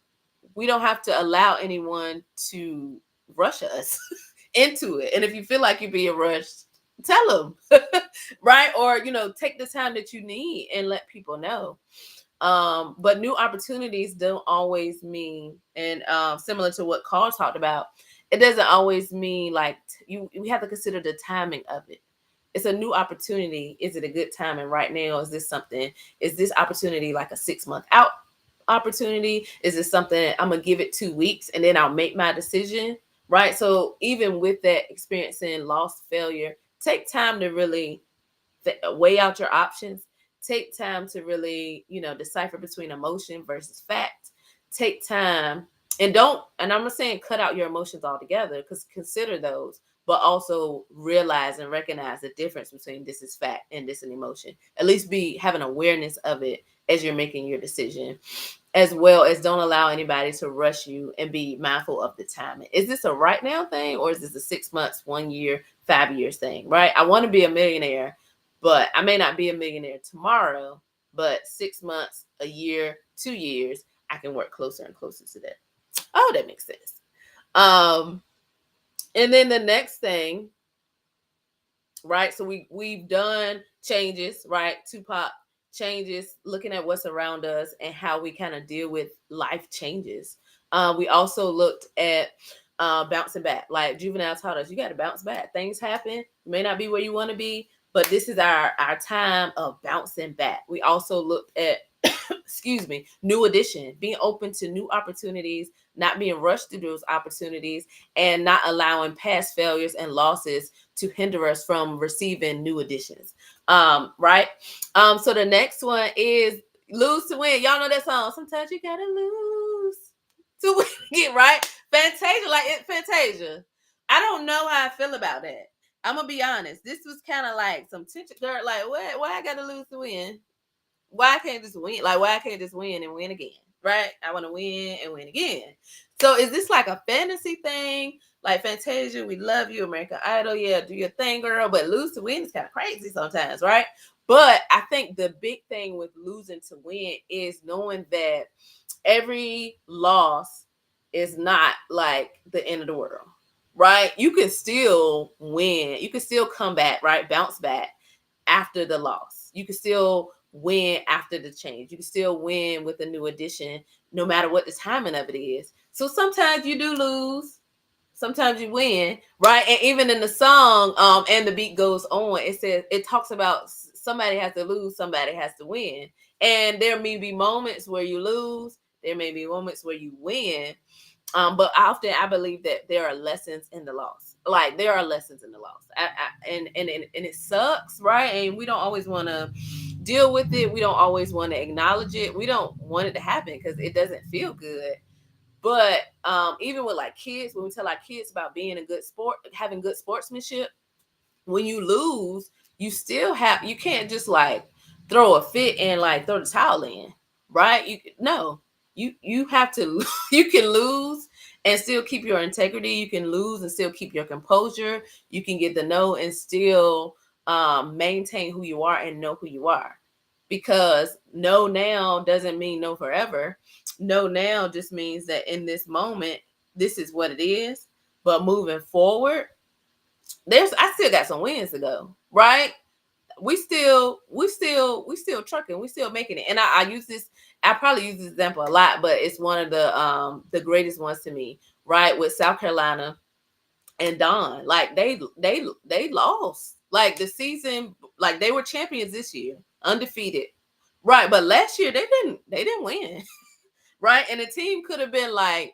we don't have to allow anyone to rush us into it. And if you feel like you're being rushed, tell them, right? Or, take the time that you need and let people know. But new opportunities don't always mean, and similar to what Carl talked about, it doesn't always mean like we have to consider the timing of it. It's a new opportunity. Is it a good timing right now? Is this opportunity like a 6-month out opportunity? Is it something I'm gonna give it 2 weeks and then I'll make my decision? Right. So even with that, experiencing loss, failure, take time to really weigh out your options. Take time to really, decipher between emotion versus fact. Take time, and I'm not saying cut out your emotions altogether, because consider those, but also realize and recognize the difference between this is fact and this is an emotion. At least be having awareness of it as you're making your decision, as well as don't allow anybody to rush you, and be mindful of the timing. Is this a right now thing, or is this a 6 months, 1 year, 5 years thing, right? I want to be a millionaire, but I may not be a millionaire tomorrow, but 6 months, a year, 2 years, I can work closer and closer to that. Oh, that makes sense. And then the next thing, right? So we've done changes, right? Tupac changes, looking at what's around us and how we kind of deal with life changes. We also looked at bouncing back. Like Juvenile taught us, you got to bounce back. Things happen. You may not be where you want to be, but this is our time of bouncing back. We also looked at excuse me, new edition, being open to new opportunities, not being rushed through those opportunities, and not allowing past failures and losses to hinder us from receiving new additions. Right. So the next one is lose to win. Y'all know that song. Sometimes you gotta lose to win, right? Fantasia, like it, Fantasia. I don't know how I feel about that. I'm gonna be honest. This was kind of like some tension, girl. Like, what? Why I gotta lose to win? Why I can't just win? Like, why I can't just win and win again? Right? I want to win and win again. So is this like a fantasy thing? Like Fantasia, we love you, American Idol. Yeah, do your thing, girl. But lose to win is kind of crazy sometimes, right? But I think the big thing with losing to win is knowing that every loss is not like the end of the world, right? You can still win. You can still come back, right? Bounce back after the loss. You can still win after the change. You can still win with a new addition, no matter what the timing of it is. So sometimes you do lose, sometimes you win, right? And even in the song, and the beat goes on, it says, it talks about somebody has to lose, somebody has to win. And there may be moments where you lose, there may be moments where you win. But often I believe that there are lessons in the loss. Like there are lessons in the loss, and it sucks, right? And we don't always want to deal with it. We don't always want to acknowledge it. We don't want it to happen because it doesn't feel good. But even with like kids, when we tell our kids about being a good sport, having good sportsmanship, when you lose, you still have, you can't just like throw a fit and like throw the towel in, right? You have to you can lose and still keep your integrity. You can lose and still keep your composure. You can get the no and still maintain who you are and know who you are, because no now doesn't mean no forever. No now just means that in this moment this is what it is, but moving forward, I still got some wins to go, right? We still trucking, we still making it. And I use this, I probably use this example a lot, but it's one of the greatest ones to me, right? With South Carolina and Don. Like they lost. Like the season, like they were champions this year, undefeated. Right. But last year they didn't win. Right? And the team could have been like,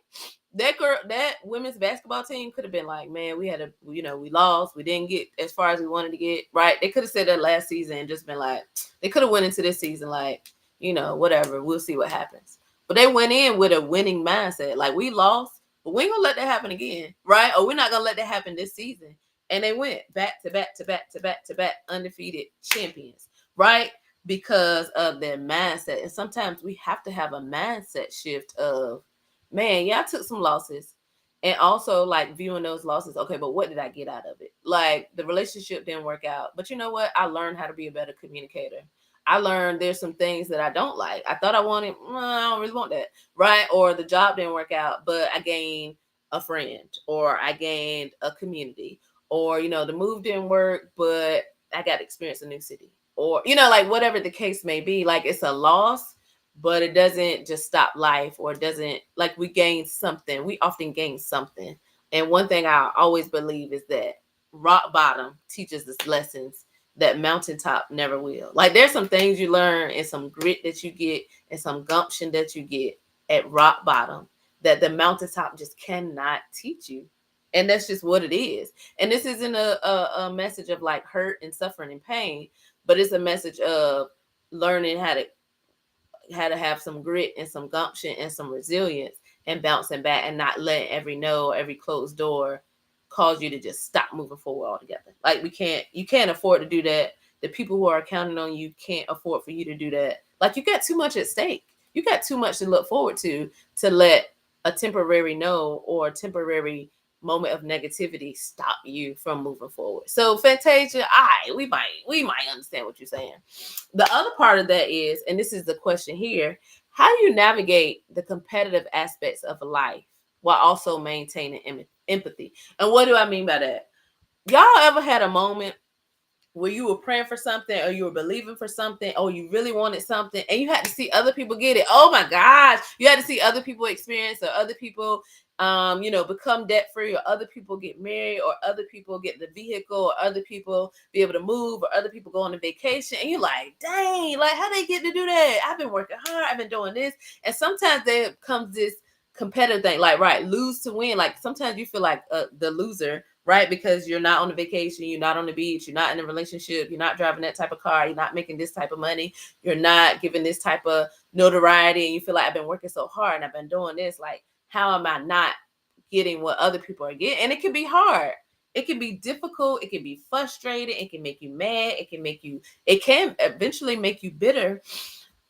that women's basketball team could have been like, man, we had we lost, we didn't get as far as we wanted to get, right? They could have said that last season and just been like, they could have went into this season like, whatever, we'll see what happens. But they went in with a winning mindset, like we lost, but we ain't gonna let that happen again, right? Or we're not gonna let that happen this season. And they went back to back to back to back to back undefeated champions, right? Because of their mindset. And sometimes we have to have a mindset shift of, man, yeah, I took some losses. And also like viewing those losses, okay, but what did I get out of it? Like the relationship didn't work out. But you know what? I learned how to be a better communicator. I learned there's some things that I don't like. I thought I wanted, I don't really want that, right? Or the job didn't work out, but I gained a friend, or I gained a community, or the move didn't work, but I got to experience a new city, or like whatever the case may be. Like it's a loss, but it doesn't just stop life, or it doesn't, like, we gain something. We often gain something. And one thing I always believe is that rock bottom teaches us lessons that mountaintop never will. Like there's some things you learn and some grit that you get and some gumption that you get at rock bottom that the mountaintop just cannot teach you. And that's just what it is. And this isn't a message of like hurt and suffering and pain, but it's a message of learning how to have some grit and some gumption and some resilience and bouncing back, and not letting every no, every closed door cause you to just stop moving forward altogether. Like you can't afford to do that. The people who are counting on you can't afford for you to do that. Like you got too much at stake. You got too much to look forward to let a temporary no or a temporary moment of negativity stop you from moving forward. So Fantasia, we might understand what you're saying. The other part of that is, and this is the question here, how do you navigate the competitive aspects of life while also maintaining empathy? And what do I mean by that? Y'all ever had a moment where you were praying for something or you were believing for something or you really wanted something and you had to see other people get it? Oh my gosh, you had to see other people experience or other people become debt free, or other people get married, or other people get the vehicle, or other people be able to move, or other people go on a vacation, and you're like, dang, like how they get to do that? I've been working hard, I've been doing this. And sometimes there comes this competitive thing, like, right, lose to win. Like sometimes you feel like the loser, right? Because you're not on a vacation, you're not on the beach, you're not in a relationship, you're not driving that type of car, you're not making this type of money, you're not giving this type of notoriety, and you feel like I've been working so hard and I've been doing this. Like, how am I not getting what other people are getting? And it can be hard. It can be difficult. It can be frustrating. It can make you mad. It can eventually make you bitter.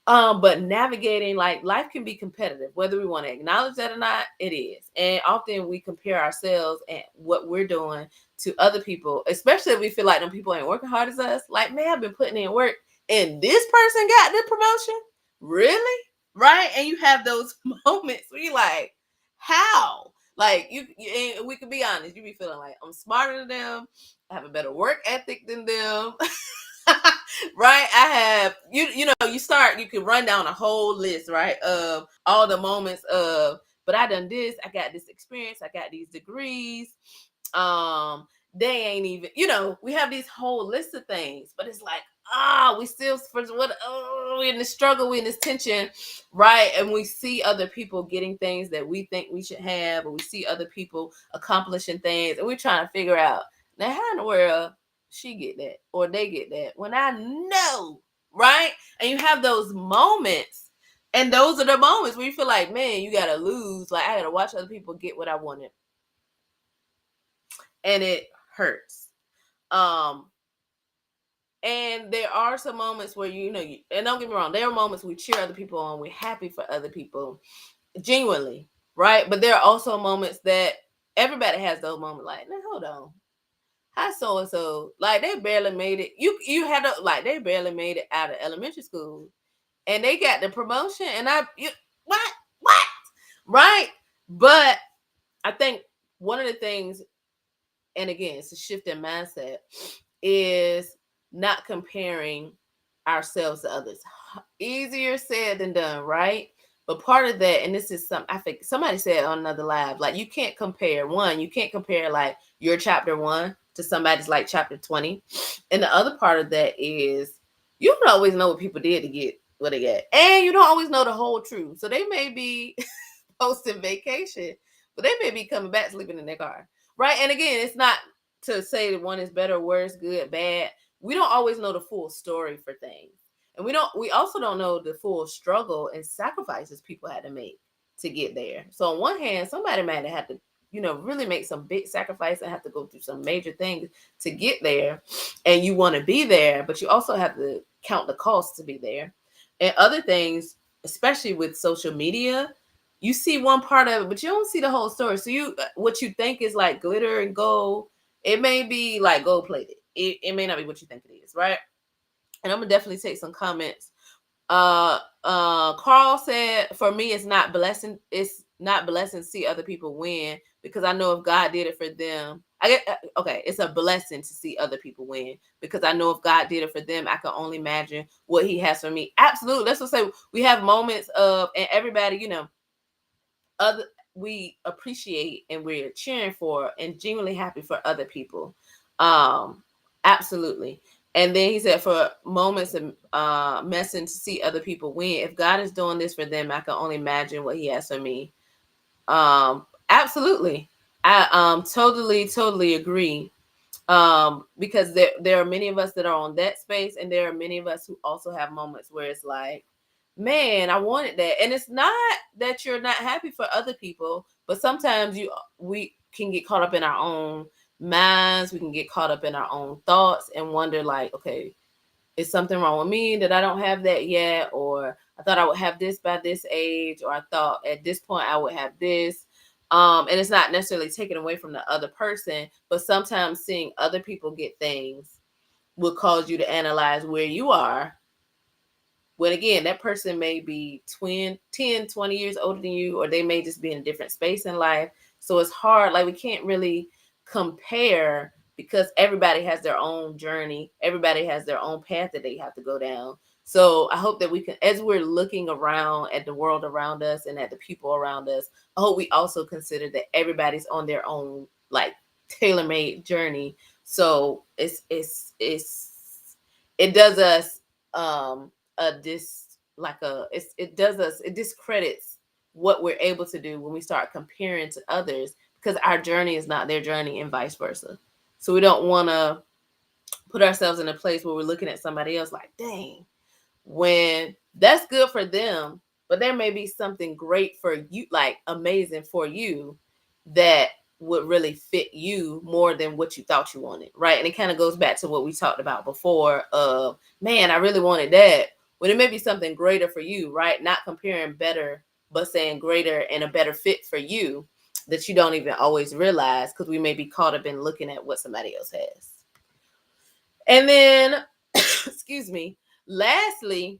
But navigating, like, life can be competitive, whether we want to acknowledge that or not, it is. And often we compare ourselves and what we're doing to other people, especially if we feel like them people ain't working hard as us. Like, man, I've been putting in work and this person got the promotion. Really? Right? And you have those moments where you're like, how? Like and we can be honest, you be feeling like I'm smarter than them, I have a better work ethic than them. Right? I have you can run down a whole list, right, of all the moments of, but I done this, I got this experience, I got these degrees. They ain't even, we have these whole list of things, but it's like, we still we're in the struggle, we're in this tension, right? And we see other people getting things that we think we should have, or we see other people accomplishing things, and we're trying to figure out, now how in the world she get that or they get that when I know, right? And you have those moments, and those are the moments where you feel like, man, you gotta lose. Like, I gotta watch other people get what I wanted, and it hurts. And there are some moments where and don't get me wrong, there are moments we cheer other people on, we're happy for other people, genuinely, right? But there are also moments that everybody has those moments, like, now hold on, how so and so, like, they barely made it. You had to, like, they barely made it out of elementary school, and they got the promotion, and what, right? But I think one of the things, and again, it's a shift in mindset, is not comparing ourselves to others. Easier said than done, right? But part of that, and this is I think somebody said on another live, like, you can't compare like your chapter 1 to somebody's like chapter 20. And the other part of that is, you don't always know what people did to get what they got, and you don't always know the whole truth. So they may be posting vacation, but they may be coming back sleeping in their car, right? And again, it's not to say that one is better, worse, good, bad. We don't always know the full story for things. And we also don't know the full struggle and sacrifices people had to make to get there. So on one hand, somebody might have had to, really make some big sacrifice and have to go through some major things to get there. And you want to be there, but you also have to count the cost to be there. And other things, especially with social media, you see one part of it, but you don't see the whole story. So what you think is like glitter and gold, it may be like gold plated. It may not be what you think it is, right? And I'm gonna definitely take some comments. Carl said, for me, it's not blessing to see other people win, because I know if God did it for them, it's a blessing to see other people win, because I know if God did it for them, I can only imagine what he has for me. Absolutely. Let's just say we have moments of, and everybody, we appreciate and we're cheering for and genuinely happy for other people. Absolutely. And then he said, for moments of messing to see other people win, if God is doing this for them, I can only imagine what he has for me. Absolutely. I totally agree. Because there are many of us that are on that space, and there are many of us who also have moments where it's like, man, I wanted that. And it's not that you're not happy for other people, but sometimes can get caught up in our own minds. We can get caught up in our own thoughts and wonder like, okay, is something wrong with me that I don't have that yet? Or I thought I would have this by this age, or I thought at this point I would have this. And it's not necessarily taken away from the other person, but sometimes seeing other people get things will cause you to analyze where you are. When again, that person may be 10, 20 years older than you, or they may just be in a different space in life. So it's hard. Like we can't really compare because everybody has their own journey. Everybody has their own path that they have to go down. So I hope that we can, as we're looking around at the world around us and at the people around us, I hope we also consider that everybody's on their own, like tailor-made journey. So it does us it discredits what we're able to do when we start comparing to others, because our journey is not their journey and vice versa. So we don't want to put ourselves in a place where we're looking at somebody else like, dang, when that's good for them, but there may be something great for you, like amazing for you, that would really fit you more than what you thought you wanted, right? And it kind of goes back to what we talked about before of, man, I really wanted that, when it may be something greater for you, right? Not comparing better, but saying greater and a better fit for you that you don't even always realize, because we may be caught up in looking at what somebody else has. And then, excuse me, lastly,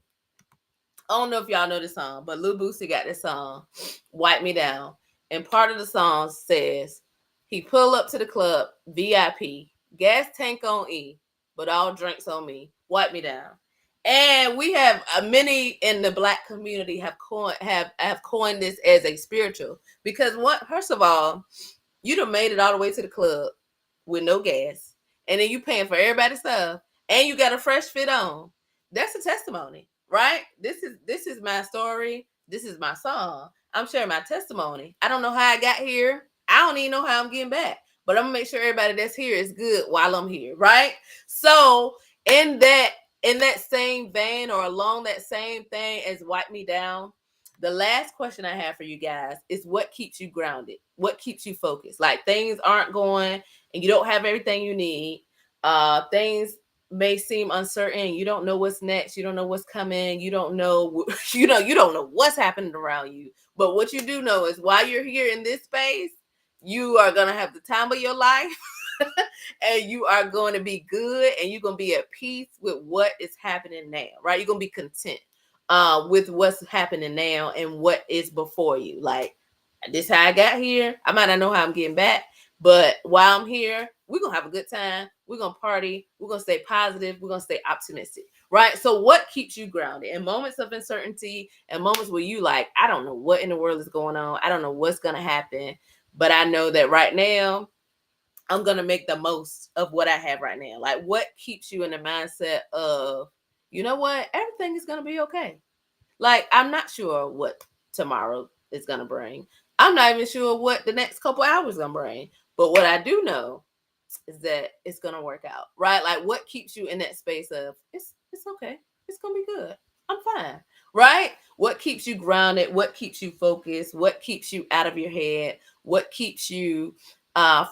I don't know if y'all know this song, but Lil Boosie got this song, Wipe Me Down. And part of the song says, he pull up to the club, VIP, gas tank on E, but all drinks on me, wipe me down. And we have many in the Black community have coined this as a spiritual, because first of all, you done made it all the way to the club with no gas, and then you paying for everybody's stuff, and you got a fresh fit on. That's a testimony, right? This is my story. This is my song. I'm sharing my testimony. I don't know how I got here. I don't even know how I'm getting back, but I'm gonna make sure everybody that's here is good while I'm here, right? So in that same vein, or along that same thing as Wipe Me Down, the last question I have for you guys is, what keeps you grounded? What keeps you focused? Like things aren't going and you don't have everything you need. Things may seem uncertain. You don't know what's next. You don't know what's coming. You don't know, you don't know what's happening around you. But what you do know is, while you're here in this space, you are going to have the time of your life. And you are going to be good, and you're going to be at peace with what is happening now, right? You're going to be content with what's happening now and what is before you. Like, this how I got here. I might not know how I'm getting back, but while I'm here, we're going to have a good time. We're going to party. We're going to stay positive. We're going to stay optimistic, right? So what keeps you grounded in moments of uncertainty and moments where you like, I don't know what in the world is going on. I don't know what's going to happen, but I know that right now I'm going to make the most of what I have right now. Like, what keeps you in the mindset of, you know what, everything is going to be okay. Like, I'm not sure what tomorrow is going to bring. I'm not even sure what the next couple hours going to bring. But what I do know is that it's going to work out, right? Like, what keeps you in that space of, it's okay. It's going to be good. I'm fine, right? What keeps you grounded? What keeps you focused? What keeps you out of your head? What keeps you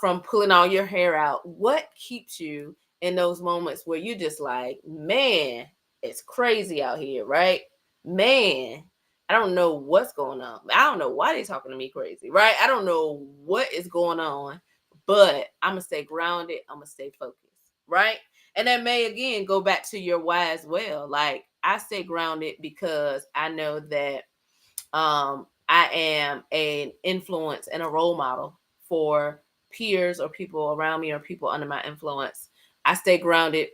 from pulling all your hair out? What keeps you in those moments where you're just like, man, it's crazy out here, right? Man, I don't know what's going on. I don't know why they're talking to me crazy, right? I don't know what is going on, but I'm going to stay grounded. I'm going to stay focused, right? And that may, again, go back to your why as well. Like, I stay grounded because I know that I am an influence and a role model for peers or people around me or people under my influence. I stay grounded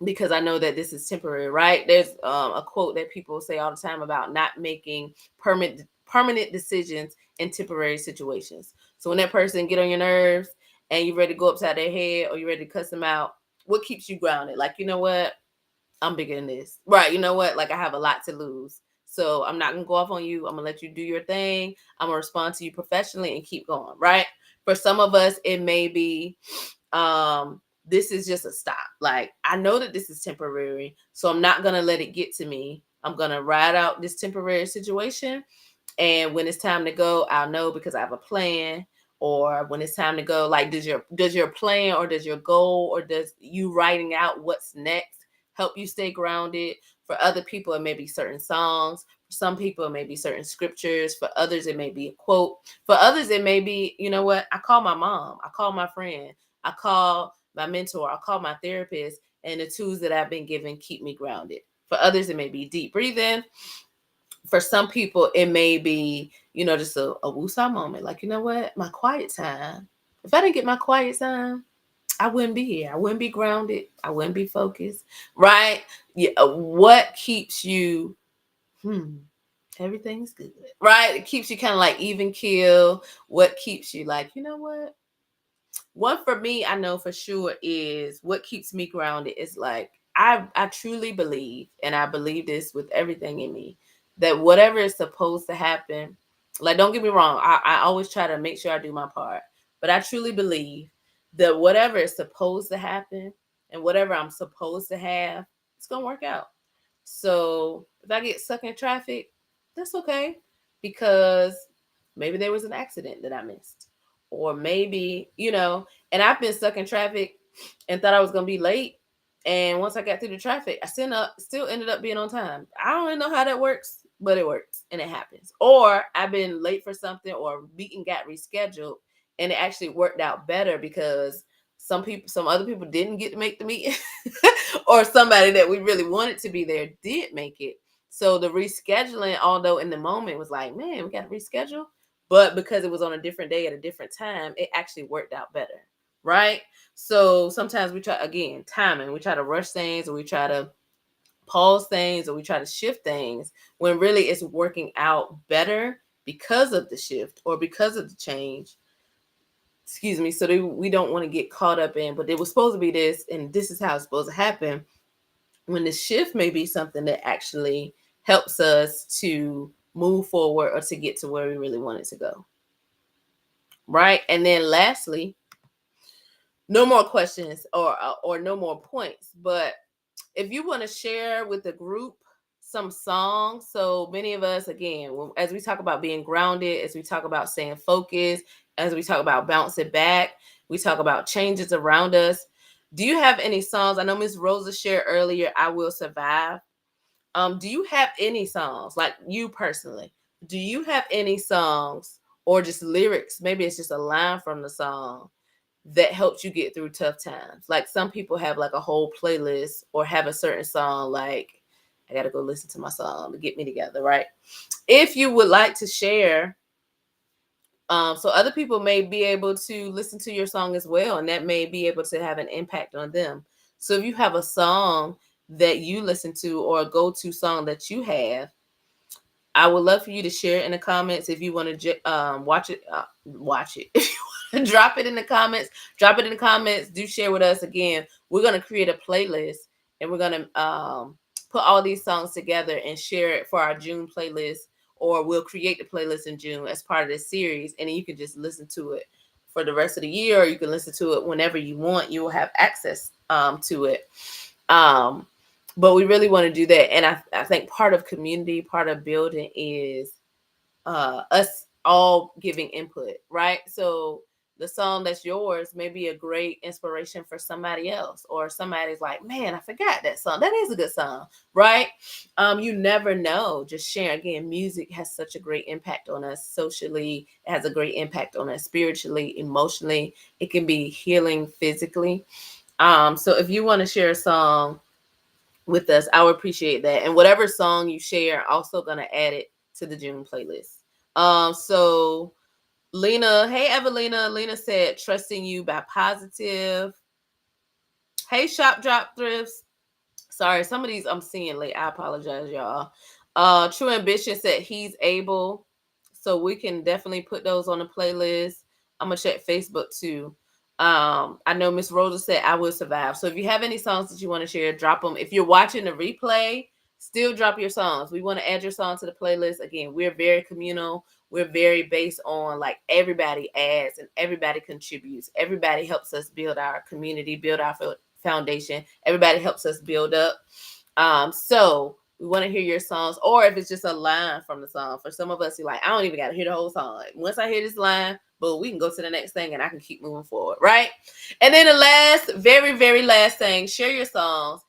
because I know that this is temporary, right? There's a quote that people say all the time about not making permanent decisions in temporary situations. So when that person get on your nerves and you're ready to go upside their head or you're ready to cuss them out, what keeps you grounded? Like, you know what? I'm bigger than this, right? You know what? Like, I have a lot to lose. So I'm not going to go off on you. I'm going to let you do your thing. I'm going to respond to you professionally and keep going, right? For some of us, it may be, this is just a stop. Like, I know that this is temporary, so I'm not going to let it get to me. I'm going to ride out this temporary situation. And when it's time to go, I'll know because I have a plan. or when it's time to go, like does your plan or does your goal or does you writing out what's next help you stay grounded? For other people, it may be certain songs. For some people, it may be certain scriptures. For others, it may be a quote. For others, it may be, you know what? I call my mom. I call my friend. I call my mentor. I call my therapist. And the tools that I've been given keep me grounded. For others, it may be deep breathing. For some people, it may be, just a woosah moment. Like, you know what? My quiet time. If I didn't get my quiet time, I wouldn't be here. I wouldn't be grounded. I wouldn't be focused. Right? Yeah. What keeps you, everything's good. Right? It keeps you kind of like even keel. What keeps you like, you know what? One for me, I know for sure is what keeps me grounded is like I truly believe, and I believe this with everything in me, that whatever is supposed to happen, like don't get me wrong, I always try to make sure I do my part. But I truly believe that whatever is supposed to happen and whatever I'm supposed to have, it's gonna work out. So if I get stuck in traffic, that's okay because maybe there was an accident that I missed. Or maybe, and I've been stuck in traffic and thought I was going to be late. And once I got through the traffic, I still ended up being on time. I don't really know how that works, but it works and it happens. Or I've been late for something or meeting got rescheduled and it actually worked out better because some other people didn't get to make the meeting or somebody that we really wanted to be there did make it. So the rescheduling, although in the moment was like, man, we got to reschedule, but because it was on a different day at a different time, it actually worked out better, right? So sometimes we try, again, timing, we try to rush things or we try to pause things or we try to shift things when really it's working out better because of the shift or because of the change. Excuse me. So we don't want to get caught up in, but it was supposed to be this and this is how it's supposed to happen, when the shift may be something that actually helps us to move forward or to get to where we really want it to go. Right. And then lastly, no more questions or no more points, but if you want to share with the group some songs. So many of us, again, as we talk about being grounded, as we talk about staying focused, as we talk about bouncing back, we talk about changes around us. Do you have any songs? I know Miss Rosa shared earlier, I Will Survive. Do you have any songs, like you personally? Do you have any songs or just lyrics? Maybe it's just a line from the song that helps you get through tough times. Like some people have like a whole playlist or have a certain song, like I gotta go listen to my song to get me together, right? If you would like to share, so other people may be able to listen to your song as well, and that may be able to have an impact on them. So if you have a song that you listen to or a go-to song that you have, I would love for you to share it in the comments. If you want to watch it, watch it. If you want to drop it in the comments, drop it in the comments. Do share with us. Again, we're going to create a playlist and we're going to put all these songs together and share it for our June playlist, or we'll create the playlist in June as part of this series. And then you can just listen to it for the rest of the year, or you can listen to it whenever you want. You will have access to it. But we really want to do that. And I think part of community, part of building is us all giving input, right? So the song that's yours may be a great inspiration for somebody else, or somebody's like, man, I forgot that song. That is a good song, right? You never know. Just sharing. Again, music has such a great impact on us socially. It has a great impact on us spiritually, emotionally. It can be healing physically. So if you want to share a song with us, I would appreciate that. And whatever song you share, also gonna add it to the June playlist. So Lena, hey Evelina, Lena said Trusting You by Positive. Hey Shop Drop Thrifts. Sorry, some of these I'm seeing late. I apologize, y'all. True Ambition said He's Able. So we can definitely put those on the playlist. I'm gonna check Facebook too. I know Miss Rosa said I Will Survive. So if you have any songs that you want to share, drop them. If you're watching the replay, still drop your songs. We want to add your song to the playlist. Again, we're very communal. We're very based on like everybody adds and everybody contributes. Everybody helps us build our community, build our foundation. Everybody helps us build up. So we want to hear your songs, or if it's just a line from the song. For some of us, you're like, I don't even got to hear the whole song. Like, once I hear this line, but we can go to the next thing and I can keep moving forward, right? And then the last, very, very last thing, share your songs.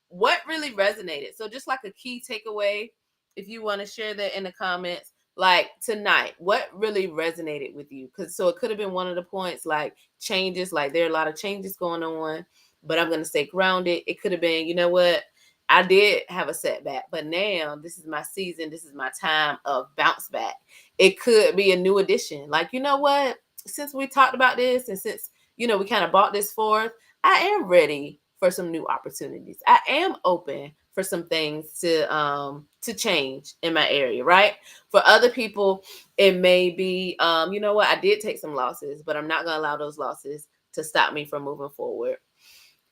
What really resonated? So just like a key takeaway, if you want to share that in the comments, like tonight, what really resonated with you? Because so it could have been one of the points, like changes, like there are a lot of changes going on, but I'm going to stay grounded. It could have been, you know what? I did have a setback, but now this is my season. This is my time of bounce back. It could be a new addition. Like, you know what? Since we talked about this and since, we kind of brought this forth, I am ready for some new opportunities. I am open for some things to change in my area, right? For other people, it may be, you know what? I did take some losses, but I'm not going to allow those losses to stop me from moving forward.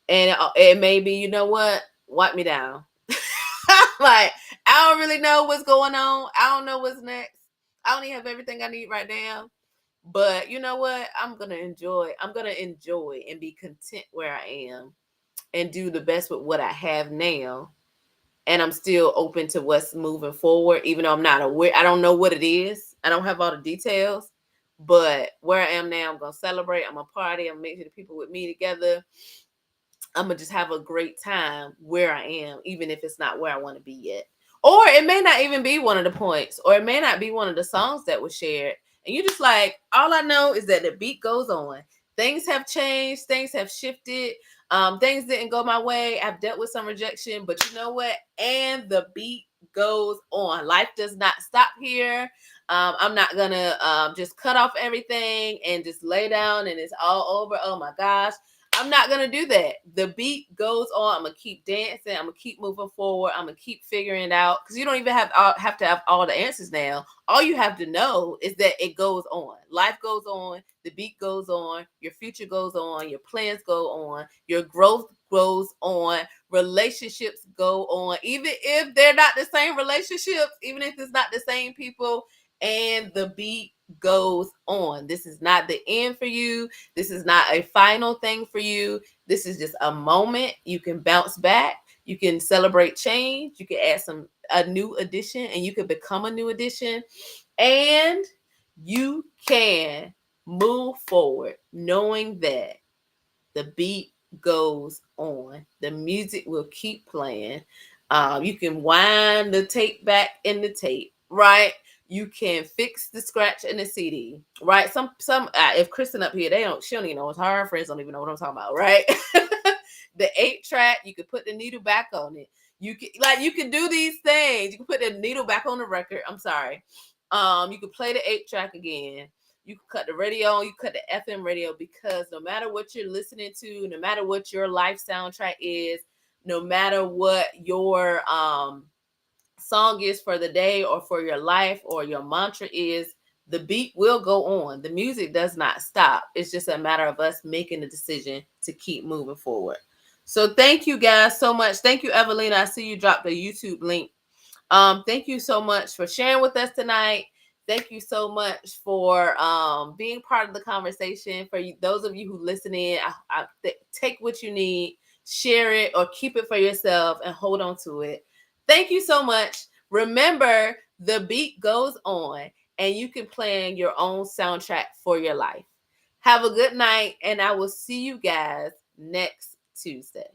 And it may be, you know what? Wipe me down. Like, I don't really know what's going on. I don't know what's next. I only have everything I need right now. But you know what? I'm gonna enjoy and be content where I am and do the best with what I have now. And I'm still open to what's moving forward, even though I'm not aware. I don't know what it is. I don't have all the details. But where I am now, I'm gonna celebrate. I'm gonna party. I'm gonna make sure the people with me together. I'm gonna just have a great time where I am, even if it's not where I want to be yet. Or it may not even be one of the points, or it may not be one of the songs that was shared. And you just like, all I know is that the beat goes on. Things have changed, things have shifted, things didn't go my way. I've dealt with some rejection, but you know what? And the beat goes on. Life does not stop here. I'm not gonna just cut off everything and just lay down and it's all over. Oh my gosh. I'm not gonna do that. The beat goes on. I'm gonna keep dancing. I'm gonna keep moving forward. I'm gonna keep figuring it out because you don't even have to have all the answers now. All you have to know is that it goes on. Life goes on. The beat goes on. Your future goes on. Your plans go on. Your growth goes on. Relationships go on. Even if they're not the same relationships, even if it's not the same people, and the beat goes on. This is not the end for you. This is not a final thing for you. This is just a moment. You can bounce back. You can celebrate change. You can add a new addition and you can become a new addition. And you can move forward knowing that the beat goes on. The music will keep playing. You can wind the tape back in the tape, right? You can fix the scratch in the CD, right? Some if Kristen up here, she don't even know it's her friends don't even know what I'm talking about, right? The 8-track, you could put the needle back on it. You can do these things. You can put the needle back on the record. I'm sorry. You can play the 8-track again. You can cut the radio on, you cut the FM radio, because no matter what you're listening to, no matter what your life soundtrack is, no matter what your song is for the day or for your life or your mantra is, the beat will go on. The music does not stop. It's just a matter of us making the decision to keep moving forward. So thank you guys so much. Thank you, Evelina. I see you dropped the YouTube link. Thank you so much for sharing with us tonight. Thank you so much for being part of the conversation. For those of you who listen in, take what you need, share it, or keep it for yourself and hold on to it. Thank you so much. Remember, the beat goes on and you can plan your own soundtrack for your life. Have a good night, and I will see you guys next Tuesday.